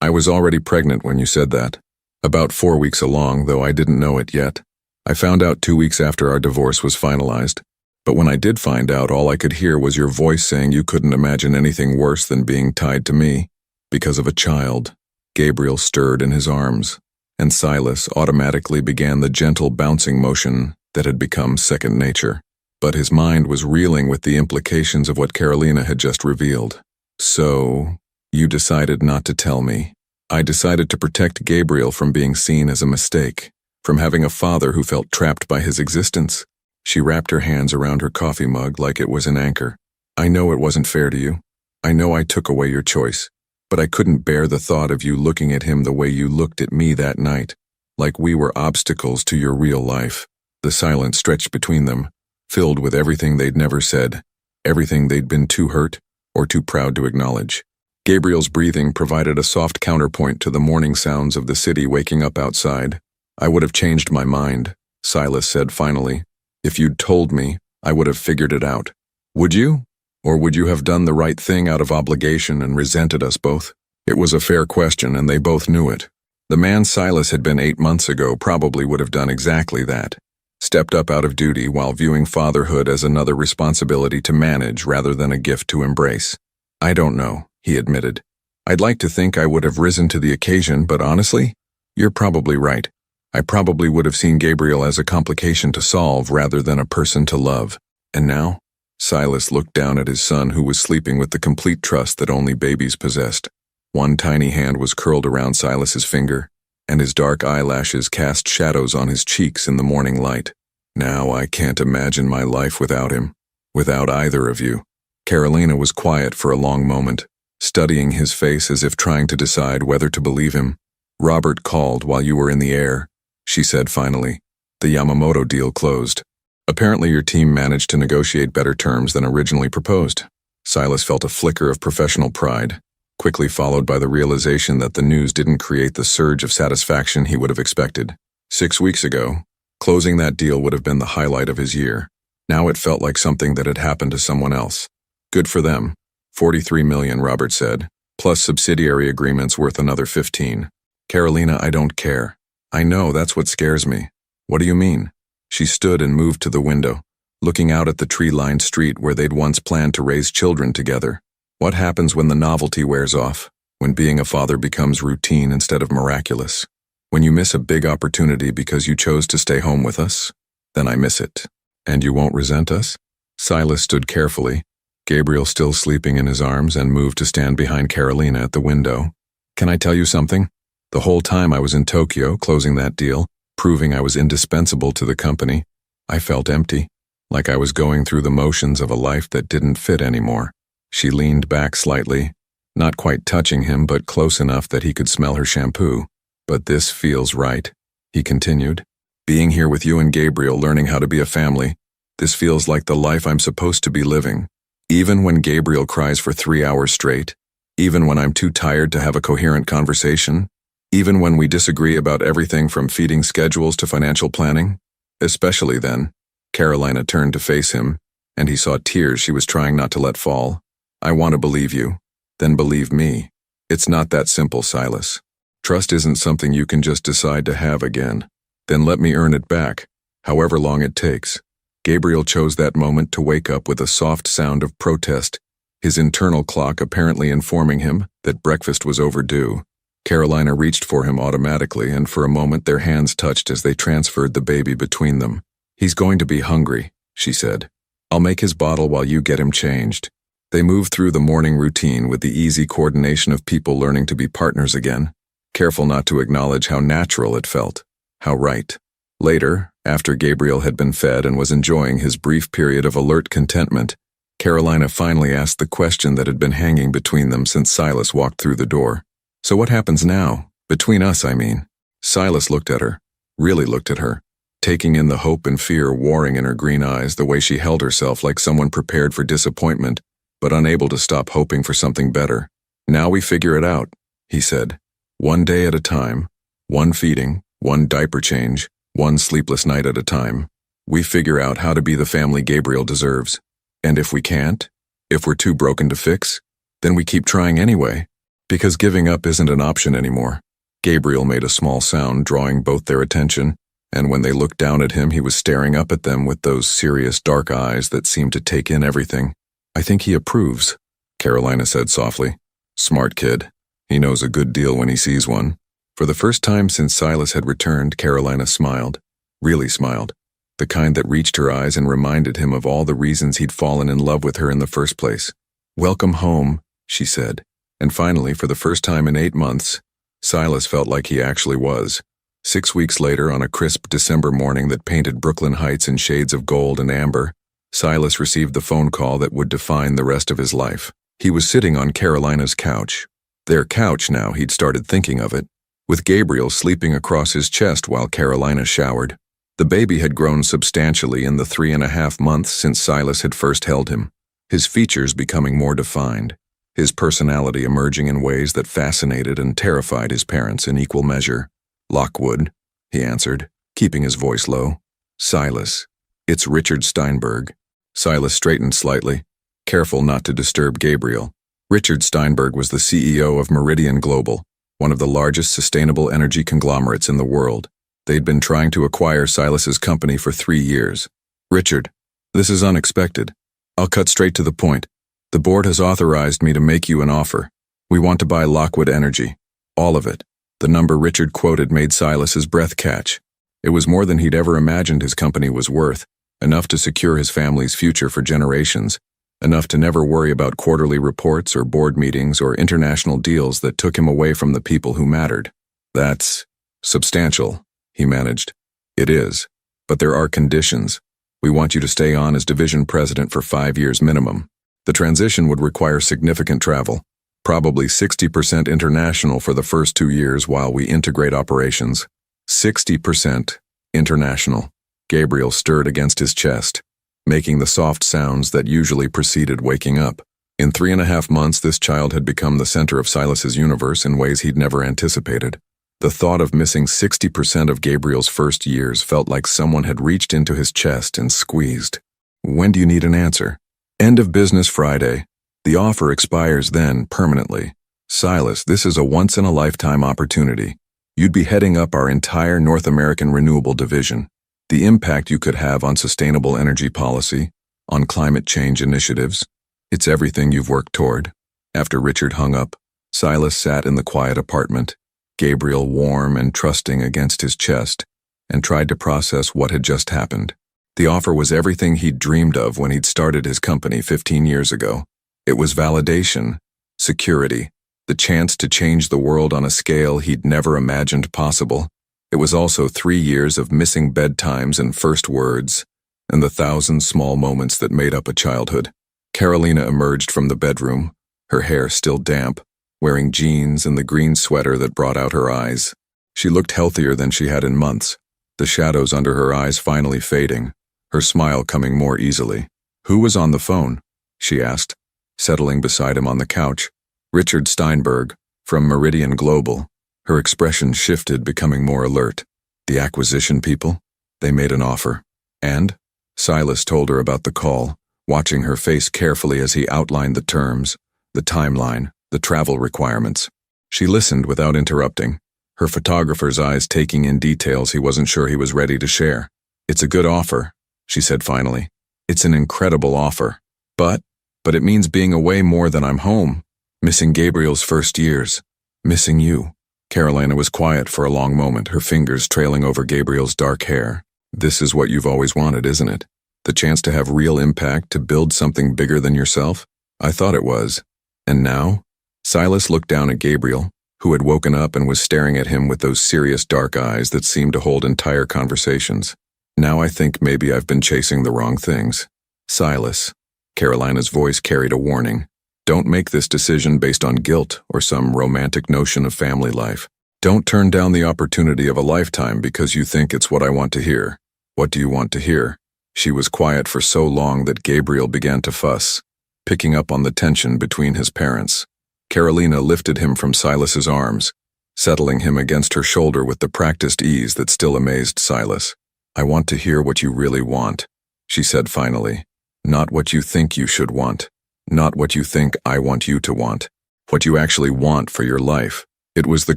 I was already pregnant when you said that. About 4 weeks along, though I didn't know it yet. I found out 2 weeks after our divorce was finalized. But when I did find out, all I could hear was your voice saying you couldn't imagine anything worse than being tied to me because of a child. Gabriel stirred in his arms, and Silas automatically began the gentle bouncing motion that had become second nature. But his mind was reeling with the implications of what Carolina had just revealed. So, you decided not to tell me. I decided to protect Gabriel from being seen as a mistake, from having a father who felt trapped by his existence. She wrapped her hands around her coffee mug like it was an anchor. I know it wasn't fair to you. I know I took away your choice. But I couldn't bear the thought of you looking at him the way you looked at me that night, like we were obstacles to your real life. The silence stretched between them, filled with everything they'd never said, everything they'd been too hurt or too proud to acknowledge. Gabriel's breathing provided a soft counterpoint to the morning sounds of the city waking up outside. I would have changed my mind, Silas said finally. If you'd told me, I would have figured it out. Would you? Or would you have done the right thing out of obligation and resented us both? It was a fair question, and they both knew it. The man Silas had been 8 months ago probably would have done exactly that. Stepped up out of duty while viewing fatherhood as another responsibility to manage rather than a gift to embrace. I don't know, he admitted. I'd like to think I would have risen to the occasion, but honestly, you're probably right. I probably would have seen Gabriel as a complication to solve rather than a person to love. And now? Silas looked down at his son, who was sleeping with the complete trust that only babies possessed. One tiny hand was curled around Silas's finger, and his dark eyelashes cast shadows on his cheeks in the morning light. Now I can't imagine my life without him, without either of you. Carolina was quiet for a long moment, studying his face as if trying to decide whether to believe him. Robert called while you were in the air, she said finally. The Yamamoto deal closed. Apparently your team managed to negotiate better terms than originally proposed. Silas felt a flicker of professional pride, quickly followed by the realization that the news didn't create the surge of satisfaction he would have expected. 6 weeks ago, closing that deal would have been the highlight of his year. Now it felt like something that had happened to someone else. Good for them. $43 million, Robert said, plus subsidiary agreements worth another 15. Carolina, I don't care. I know, that's what scares me. What do you mean? She stood and moved to the window, looking out at the tree-lined street where they'd once planned to raise children together. What happens when the novelty wears off, when being a father becomes routine instead of miraculous? When you miss a big opportunity because you chose to stay home with us? Then I miss it. And you won't resent us? Silas stood carefully, Gabriel still sleeping in his arms, and moved to stand behind Carolina at the window. Can I tell you something? The whole time I was in Tokyo closing that deal, proving I was indispensable to the company, I felt empty, like I was going through the motions of a life that didn't fit anymore. She leaned back slightly, not quite touching him but close enough that he could smell her shampoo. But this feels right, he continued. Being here with you and Gabriel, learning how to be a family, this feels like the life I'm supposed to be living. Even when Gabriel cries for 3 hours straight, even when I'm too tired to have a coherent conversation, even when we disagree about everything from feeding schedules to financial planning, especially then. Carolina turned to face him, and he saw tears she was trying not to let fall. I want to believe you. Then believe me. It's not that simple, Silas. Trust isn't something you can just decide to have again. Then let me earn it back, however long it takes. Gabriel chose that moment to wake up with a soft sound of protest, his internal clock apparently informing him that breakfast was overdue. Carolina reached for him automatically, and for a moment their hands touched as they transferred the baby between them. He's going to be hungry, she said. I'll make his bottle while you get him changed. They moved through the morning routine with the easy coordination of people learning to be partners again, careful not to acknowledge how natural it felt, how right. Later, after Gabriel had been fed and was enjoying his brief period of alert contentment, Carolina finally asked the question that had been hanging between them since Silas walked through the door. So what happens now? Between us, I mean. Silas looked at her, really looked at her, taking in the hope and fear warring in her green eyes, the way she held herself like someone prepared for disappointment, but unable to stop hoping for something better. Now we figure it out, he said. One day at a time, one feeding, one diaper change, one sleepless night at a time. We figure out how to be the family Gabriel deserves. And if we can't, if we're too broken to fix, then we keep trying anyway. Because giving up isn't an option anymore. Gabriel made a small sound, drawing both their attention, and when they looked down at him, he was staring up at them with those serious dark eyes that seemed to take in everything. I think he approves, Carolina said softly. Smart kid. He knows a good deal when he sees one. For the first time since Silas had returned, Carolina smiled. Really smiled. The kind that reached her eyes and reminded him of all the reasons he'd fallen in love with her in the first place. Welcome home, she said. And finally, for the first time in 8 months, Silas felt like he actually was. 6 weeks later, on a crisp December morning that painted Brooklyn Heights in shades of gold and amber, Silas received the phone call that would define the rest of his life. He was sitting on Carolina's couch. Their couch now, he'd started thinking of it, with Gabriel sleeping across his chest while Carolina showered. The baby had grown substantially in the 3.5 months since Silas had first held him, his features becoming more defined, his personality emerging in ways that fascinated and terrified his parents in equal measure. Lockwood, he answered, keeping his voice low. Silas, it's Richard Steinberg. Silas straightened slightly, careful not to disturb Gabriel. Richard Steinberg was the CEO of Meridian Global, one of the largest sustainable energy conglomerates in the world. They'd been trying to acquire Silas's company for 3 years. Richard, this is unexpected. I'll cut straight to the point. The board has authorized me to make you an offer. We want to buy Lockwood Energy. All of it. The number Richard quoted made Silas's breath catch. It was more than he'd ever imagined his company was worth, enough to secure his family's future for generations, enough to never worry about quarterly reports or board meetings or international deals that took him away from the people who mattered. That's substantial, he managed. It is. But there are conditions. We want you to stay on as division president for 5 years minimum. The transition would require significant travel, probably 60% international for the first 2 years while we integrate operations. 60% international. Gabriel stirred against his chest, making the soft sounds that usually preceded waking up. In 3.5 months, this child had become the center of Silas's universe in ways he'd never anticipated. The thought of missing 60% of Gabriel's first years felt like someone had reached into his chest and squeezed. When do you need an answer? End of business Friday. The offer expires then, permanently. Silas, this is a once-in-a-lifetime opportunity. You'd be heading up our entire North American renewable division. The impact you could have on sustainable energy policy, on climate change initiatives, it's everything you've worked toward. After Richard hung up, Silas sat in the quiet apartment, Gabriel warm and trusting against his chest, and tried to process what had just happened. The offer was everything he'd dreamed of when he'd started his company 15 years ago. It was validation, security, the chance to change the world on a scale he'd never imagined possible. It was also 3 years of missing bedtimes and first words, and the 1,000 small moments that made up a childhood. Carolina emerged from the bedroom, her hair still damp, wearing jeans and the green sweater that brought out her eyes. She looked healthier than she had in months, the shadows under her eyes finally fading, her smile coming more easily. Who was on the phone? She asked, settling beside him on the couch. Richard Steinberg, from Meridian Global. Her expression shifted, becoming more alert. The acquisition people? They made an offer. And? Silas told her about the call, watching her face carefully as he outlined the terms, the timeline, the travel requirements. She listened without interrupting, her photographer's eyes taking in details he wasn't sure he was ready to share. It's a good offer, she said finally. It's an incredible offer. But it means being away more than I'm home, missing Gabriel's first years, missing you. Carolina was quiet for a long moment, her fingers trailing over Gabriel's dark hair. This is what you've always wanted, isn't it? The chance to have real impact, to build something bigger than yourself? I thought it was. And now? Silas looked down at Gabriel, who had woken up and was staring at him with those serious dark eyes that seemed to hold entire conversations. Now I think maybe I've been chasing the wrong things. Silas. Carolina's voice carried a warning. Don't make this decision based on guilt or some romantic notion of family life. Don't turn down the opportunity of a lifetime because you think it's what I want to hear. What do you want to hear? She was quiet for so long that Gabriel began to fuss, picking up on the tension between his parents. Carolina lifted him from Silas's arms, settling him against her shoulder with the practiced ease that still amazed Silas. I want to hear what you really want, she said finally. Not what you think you should want. Not what you think I want you to want. What you actually want for your life. It was the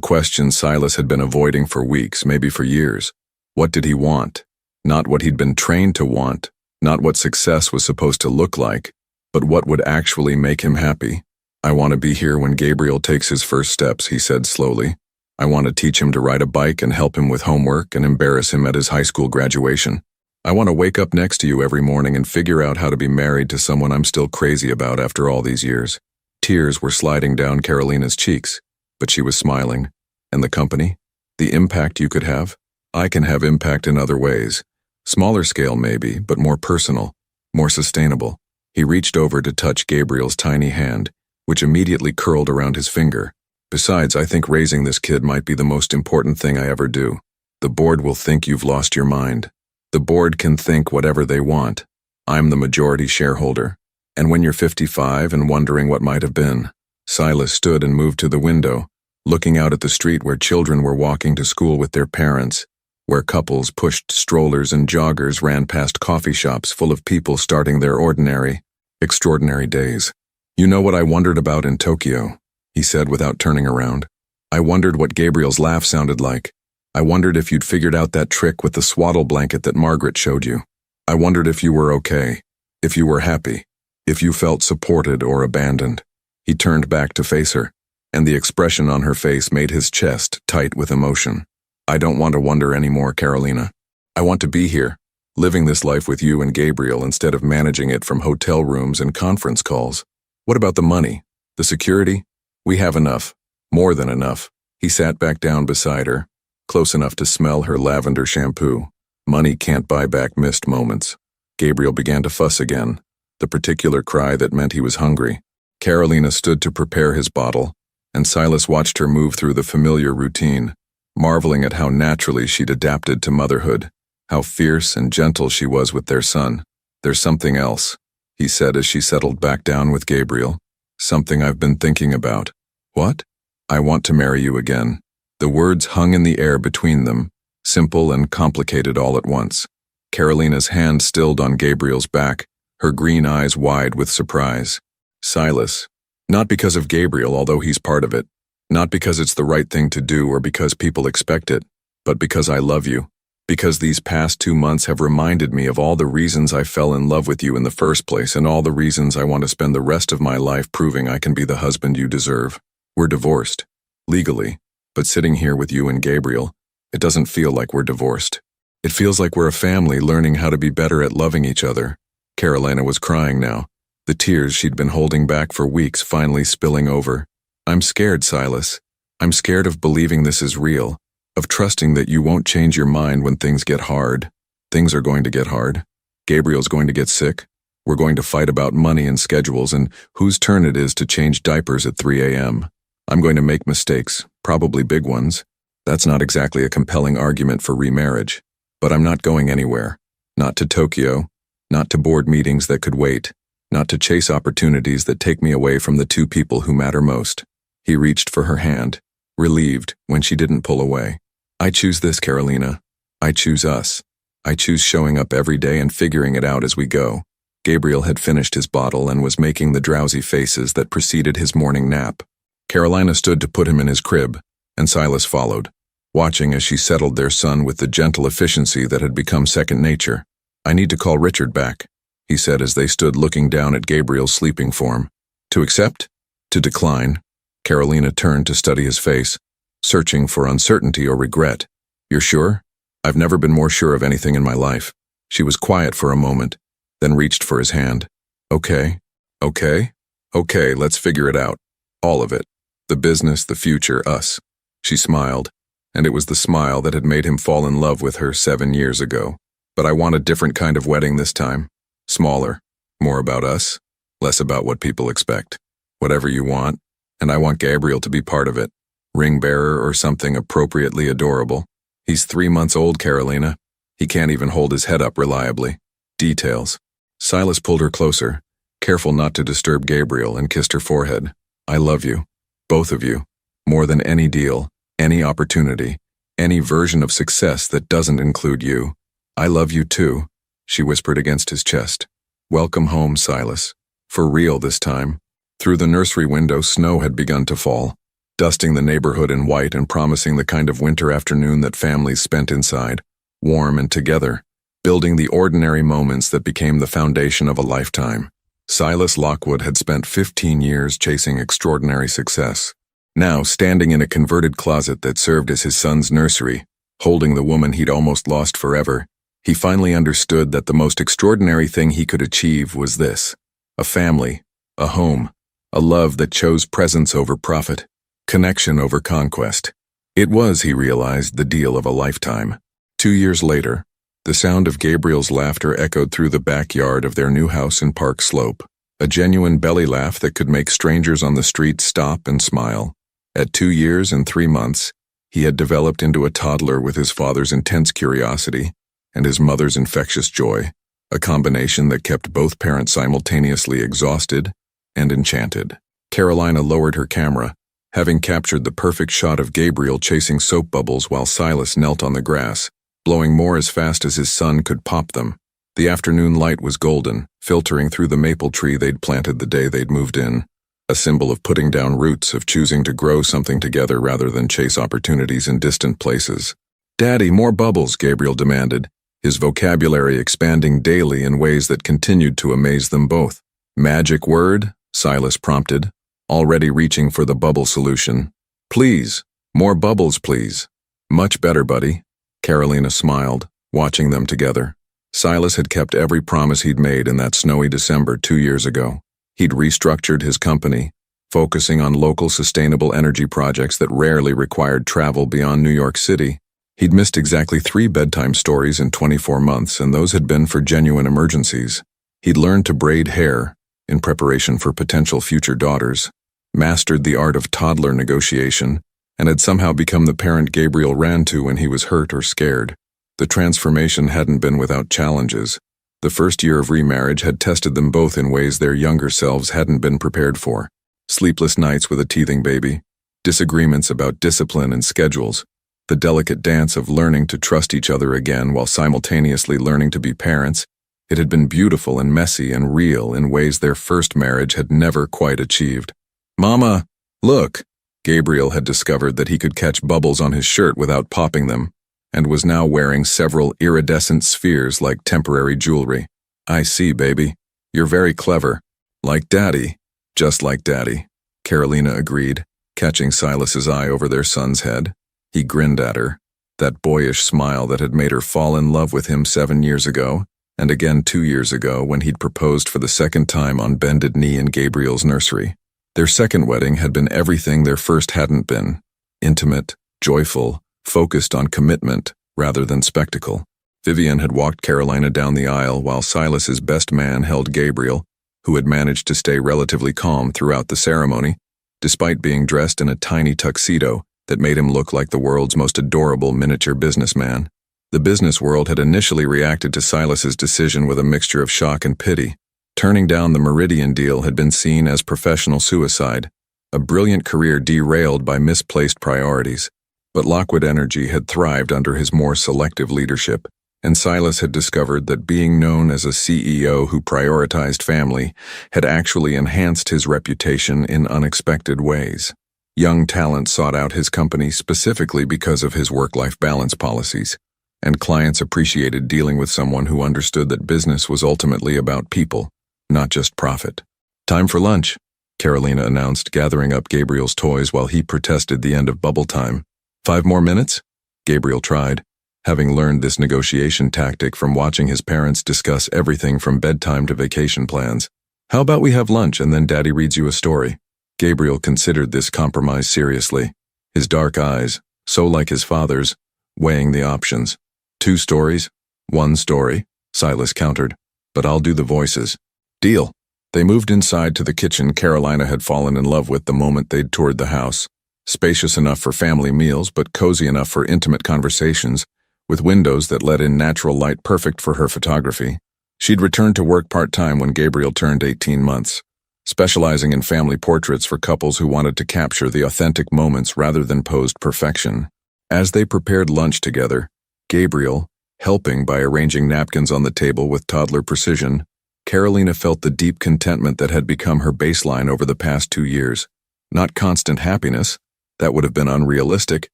question Silas had been avoiding for weeks, maybe for years. What did he want? Not what he'd been trained to want, not what success was supposed to look like, but what would actually make him happy. I want to be here when Gabriel takes his first steps, he said slowly. I want to teach him to ride a bike and help him with homework and embarrass him at his high school graduation. I want to wake up next to you every morning and figure out how to be married to someone I'm still crazy about after all these years. Tears were sliding down Carolina's cheeks, but she was smiling. And the company? The impact you could have? I can have impact in other ways. Smaller scale maybe, but more personal, more sustainable. He reached over to touch Gabriel's tiny hand, which immediately curled around his finger. Besides, I think raising this kid might be the most important thing I ever do. The board will think you've lost your mind. The board can think whatever they want. I'm the majority shareholder. And when you're 55 and wondering what might have been, Silas stood and moved to the window, looking out at the street where children were walking to school with their parents, where couples pushed strollers and joggers ran past coffee shops full of people starting their ordinary, extraordinary days. You know what I wondered about in Tokyo, he said without turning around. I wondered what Gabriel's laugh sounded like. I wondered if you'd figured out that trick with the swaddle blanket that Margaret showed you. I wondered if you were okay, if you were happy, if you felt supported or abandoned. He turned back to face her, and the expression on her face made his chest tight with emotion. I don't want to wonder anymore, Carolina. I want to be here, living this life with you and Gabriel instead of managing it from hotel rooms and conference calls. What about the money? The security? We have enough. More than enough. He sat back down beside her, close enough to smell her lavender shampoo. Money can't buy back missed moments. Gabriel began to fuss again, the particular cry that meant he was hungry. Carolina stood to prepare his bottle, and Silas watched her move through the familiar routine, marveling at how naturally she'd adapted to motherhood, how fierce and gentle she was with their son. There's something else, he said as she settled back down with Gabriel. Something I've been thinking about. What? I want to marry you again. The words hung in the air between them, simple and complicated all at once. Carolina's hand stilled on Gabriel's back, her green eyes wide with surprise. Silas. Not because of Gabriel, although he's part of it. Not because it's the right thing to do or because people expect it, but because I love you. Because these past 2 months have reminded me of all the reasons I fell in love with you in the first place and all the reasons I want to spend the rest of my life proving I can be the husband you deserve. We're divorced. Legally. But sitting here with you and Gabriel, it doesn't feel like we're divorced. It feels like we're a family learning how to be better at loving each other. Carolina was crying now, the tears she'd been holding back for weeks finally spilling over. I'm scared, Silas. I'm scared of believing this is real, of trusting that you won't change your mind when things get hard. Things are going to get hard. Gabriel's going to get sick. We're going to fight about money and schedules and whose turn it is to change diapers at 3 a.m. I'm going to make mistakes, probably big ones. That's not exactly a compelling argument for remarriage. But I'm not going anywhere. Not to Tokyo. Not to board meetings that could wait. Not to chase opportunities that take me away from the two people who matter most. He reached for her hand, relieved when she didn't pull away. I choose this, Carolina. I choose us. I choose showing up every day and figuring it out as we go. Gabriel had finished his bottle and was making the drowsy faces that preceded his morning nap. Carolina stood to put him in his crib, and Silas followed, watching as she settled their son with the gentle efficiency that had become second nature. I need to call Richard back, he said as they stood looking down at Gabriel's sleeping form. To accept? To decline? Carolina turned to study his face, searching for uncertainty or regret. You're sure? I've never been more sure of anything in my life. She was quiet for a moment, then reached for his hand. Okay, let's figure it out. All of it. The business, the future, us. She smiled, and it was the smile that had made him fall in love with her 7 years ago. But I want a different kind of wedding this time. Smaller. More about us. Less about what people expect. Whatever you want, and I want Gabriel to be part of it. Ring bearer or something appropriately adorable. He's 3 months old, Carolina. He can't even hold his head up reliably. Details. Silas pulled her closer, careful not to disturb Gabriel, and kissed her forehead. I love you. Both of you. More than any deal, any opportunity, any version of success that doesn't include you. I love you too, she whispered against his chest. Welcome home, Silas. For real this time. Through the nursery window, snow had begun to fall, dusting the neighborhood in white and promising the kind of winter afternoon that families spent inside, warm and together, building the ordinary moments that became the foundation of a lifetime. Silas Lockwood had spent 15 years chasing extraordinary success. Now, standing in a converted closet that served as his son's nursery, holding the woman he'd almost lost forever, he finally understood that the most extraordinary thing he could achieve was this: a family, a home, a love that chose presence over profit, connection over conquest. It was, he realized, the deal of a lifetime. 2 years later, the sound of Gabriel's laughter echoed through the backyard of their new house in Park Slope, a genuine belly laugh that could make strangers on the street stop and smile. At 2 years and 3 months, he had developed into a toddler with his father's intense curiosity and his mother's infectious joy, a combination that kept both parents simultaneously exhausted and enchanted. Carolina lowered her camera, having captured the perfect shot of Gabriel chasing soap bubbles while Silas knelt on the grass, blowing more as fast as his son could pop them. The afternoon light was golden, filtering through the maple tree they'd planted the day they'd moved in, a symbol of putting down roots, of choosing to grow something together rather than chase opportunities in distant places. "Daddy, more bubbles," Gabriel demanded, his vocabulary expanding daily in ways that continued to amaze them both. "Magic word?" Silas prompted, already reaching for the bubble solution. "Please, more bubbles, please." "Much better, buddy." Carolina smiled, watching them together. Silas had kept every promise he'd made in that snowy December 2 years ago. He'd restructured his company, focusing on local sustainable energy projects that rarely required travel beyond New York City. He'd missed exactly 3 bedtime stories in 24 months, and those had been for genuine emergencies. He'd learned to braid hair, in preparation for potential future daughters, mastered the art of toddler negotiation, and had somehow become the parent Gabriel ran to when he was hurt or scared. The transformation hadn't been without challenges. The first year of remarriage had tested them both in ways their younger selves hadn't been prepared for. Sleepless nights with a teething baby, disagreements about discipline and schedules, the delicate dance of learning to trust each other again while simultaneously learning to be parents. It had been beautiful and messy and real in ways their first marriage had never quite achieved. "Mama, look!" Gabriel had discovered that he could catch bubbles on his shirt without popping them, and was now wearing several iridescent spheres like temporary jewelry. "I see, baby. You're very clever. Like Daddy." "Just like Daddy," Carolina agreed, catching Silas's eye over their son's head. He grinned at her, that boyish smile that had made her fall in love with him 7 years ago, and again 2 years ago when he'd proposed for the second time on bended knee in Gabriel's nursery. Their second wedding had been everything their first hadn't been: intimate, joyful, focused on commitment rather than spectacle. Vivian had walked Carolina down the aisle while Silas's best man held Gabriel, who had managed to stay relatively calm throughout the ceremony, despite being dressed in a tiny tuxedo that made him look like the world's most adorable miniature businessman. The business world had initially reacted to Silas's decision with a mixture of shock and pity. Turning down the Meridian deal had been seen as professional suicide, a brilliant career derailed by misplaced priorities. But Lockwood Energy had thrived under his more selective leadership, and Silas had discovered that being known as a CEO who prioritized family had actually enhanced his reputation in unexpected ways. Young talent sought out his company specifically because of his work-life balance policies, and clients appreciated dealing with someone who understood that business was ultimately about people, not just profit. "Time for lunch," Carolina announced, gathering up Gabriel's toys while he protested the end of bubble time. "5 more minutes?" Gabriel tried, having learned this negotiation tactic from watching his parents discuss everything from bedtime to vacation plans. "How about we have lunch and then Daddy reads you a story?" Gabriel considered this compromise seriously, his dark eyes, so like his father's, weighing the options. 2 stories, 1 story, Silas countered, "but I'll do the voices." "Deal." They moved inside to the kitchen Carolina had fallen in love with the moment they'd toured the house. Spacious enough for family meals, but cozy enough for intimate conversations, with windows that let in natural light perfect for her photography. She'd returned to work part-time when Gabriel turned 18 months, specializing in family portraits for couples who wanted to capture the authentic moments rather than posed perfection. As they prepared lunch together, Gabriel, helping by arranging napkins on the table with toddler precision, Carolina felt the deep contentment that had become her baseline over the past 2 years. Not constant happiness, that would have been unrealistic,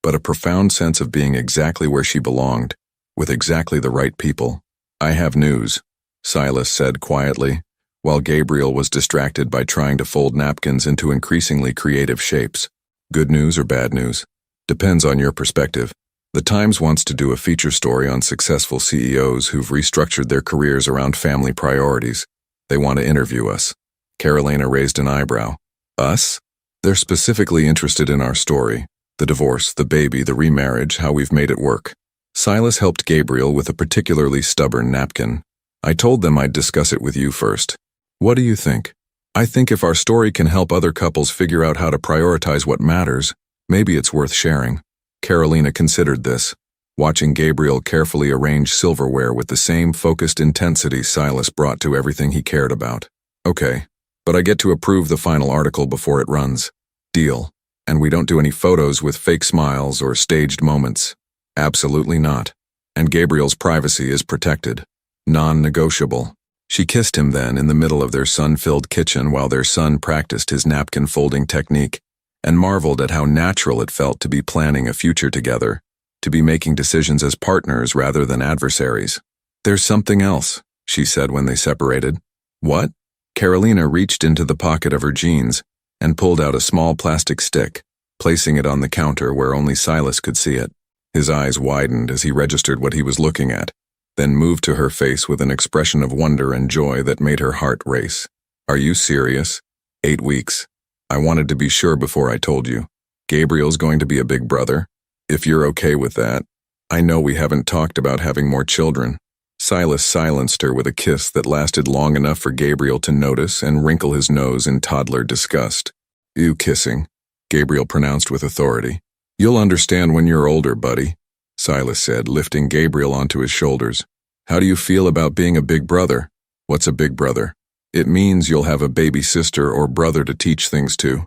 but a profound sense of being exactly where she belonged, with exactly the right people. "I have news," Silas said quietly, while Gabriel was distracted by trying to fold napkins into increasingly creative shapes. "Good news or bad news? Depends on your perspective. The Times wants to do a feature story on successful CEOs who've restructured their careers around family priorities. They want to interview us." Carolina raised an eyebrow. "Us?" "They're specifically interested in our story. The divorce, the baby, the remarriage, how we've made it work." Silas helped Gabriel with a particularly stubborn napkin. "I told them I'd discuss it with you first. What do you think?" "I think if our story can help other couples figure out how to prioritize what matters, maybe it's worth sharing." Carolina considered this, watching Gabriel carefully arrange silverware with the same focused intensity Silas brought to everything he cared about. "Okay, but I get to approve the final article before it runs. Deal. And we don't do any photos with fake smiles or staged moments." "Absolutely not. And Gabriel's privacy is protected. Non-negotiable." She kissed him then in the middle of their sun-filled kitchen while their son practiced his napkin folding technique, and marveled at how natural it felt to be planning a future together, to be making decisions as partners rather than adversaries. "There's something else," she said when they separated. "What?" Carolina reached into the pocket of her jeans and pulled out a small plastic stick, placing it on the counter where only Silas could see it. His eyes widened as he registered what he was looking at, then moved to her face with an expression of wonder and joy that made her heart race. "Are you serious? 8 weeks. I wanted to be sure before I told you. Gabriel's going to be a big brother. If you're okay with that. I know we haven't talked about having more children." Silas silenced her with a kiss that lasted long enough for Gabriel to notice and wrinkle his nose in toddler disgust. "You kissing," Gabriel pronounced with authority. "You'll understand when you're older, buddy," Silas said, lifting Gabriel onto his shoulders. "How do you feel about being a big brother?" "What's a big brother?" "It means you'll have a baby sister or brother to teach things to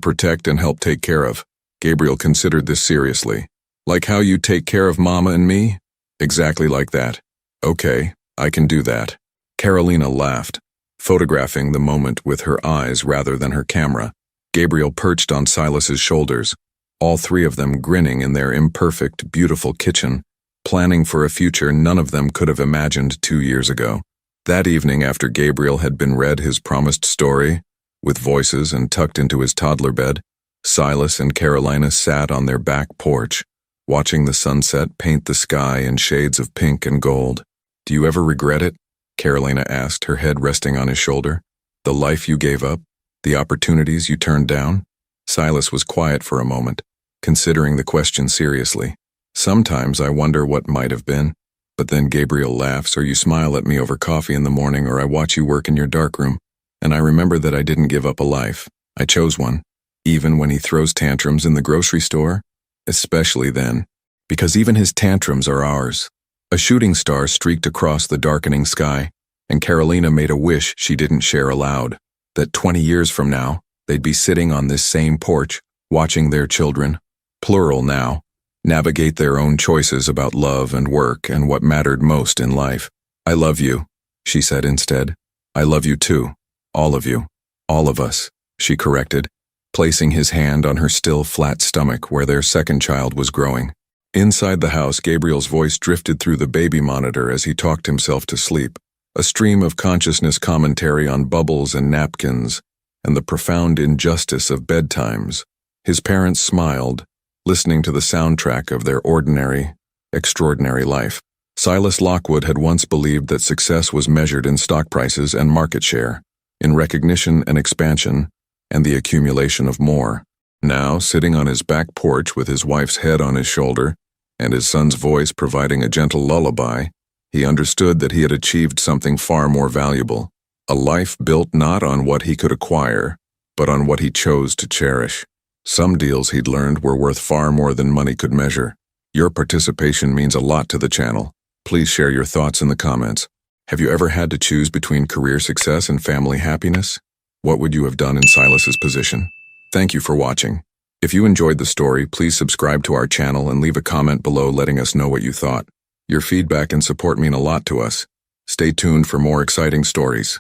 protect and help take care of." Gabriel considered this seriously. "Like how you take care of Mama and me?" "Exactly like that." "Okay, I can do that." Carolina laughed, photographing the moment with her eyes rather than her camera. Gabriel perched on Silas's shoulders, all three of them grinning in their imperfect, beautiful kitchen, planning for a future none of them could have imagined 2 years ago. That evening, after Gabriel had been read his promised story, with voices and tucked into his toddler bed, Silas and Carolina sat on their back porch, watching the sunset paint the sky in shades of pink and gold. "Do you ever regret it?" Carolina asked, her head resting on his shoulder. "The life you gave up? The opportunities you turned down?" Silas was quiet for a moment, considering the question seriously. "Sometimes I wonder what might have been. But then Gabriel laughs, or you smile at me over coffee in the morning, or I watch you work in your darkroom, and I remember that I didn't give up a life. I chose one. Even when he throws tantrums in the grocery store? Especially then. Because even his tantrums are ours." A shooting star streaked across the darkening sky, and Carolina made a wish she didn't share aloud, that 20 years from now, they'd be sitting on this same porch, watching their children, plural now, navigate their own choices about love and work and what mattered most in life. "I love you," she said instead. "I love you too. All of you. All of us," she corrected, placing his hand on her still flat stomach where their second child was growing. Inside the house, Gabriel's voice drifted through the baby monitor as he talked himself to sleep, a stream of consciousness commentary on bubbles and napkins and the profound injustice of bedtimes. His parents smiled, listening to the soundtrack of their ordinary, extraordinary life. Silas Lockwood had once believed that success was measured in stock prices and market share, in recognition and expansion, and the accumulation of more. Now, sitting on his back porch with his wife's head on his shoulder, and his son's voice providing a gentle lullaby, he understood that he had achieved something far more valuable, a life built not on what he could acquire, but on what he chose to cherish. Some deals, he'd learned, were worth far more than money could measure. Your participation means a lot to the channel. Please share your thoughts in the comments. Have you ever had to choose between career success and family happiness? What would you have done in Silas's position? Thank you for watching. If you enjoyed the story, please subscribe to our channel and leave a comment below letting us know what you thought. Your feedback and support mean a lot to us. Stay tuned for more exciting stories.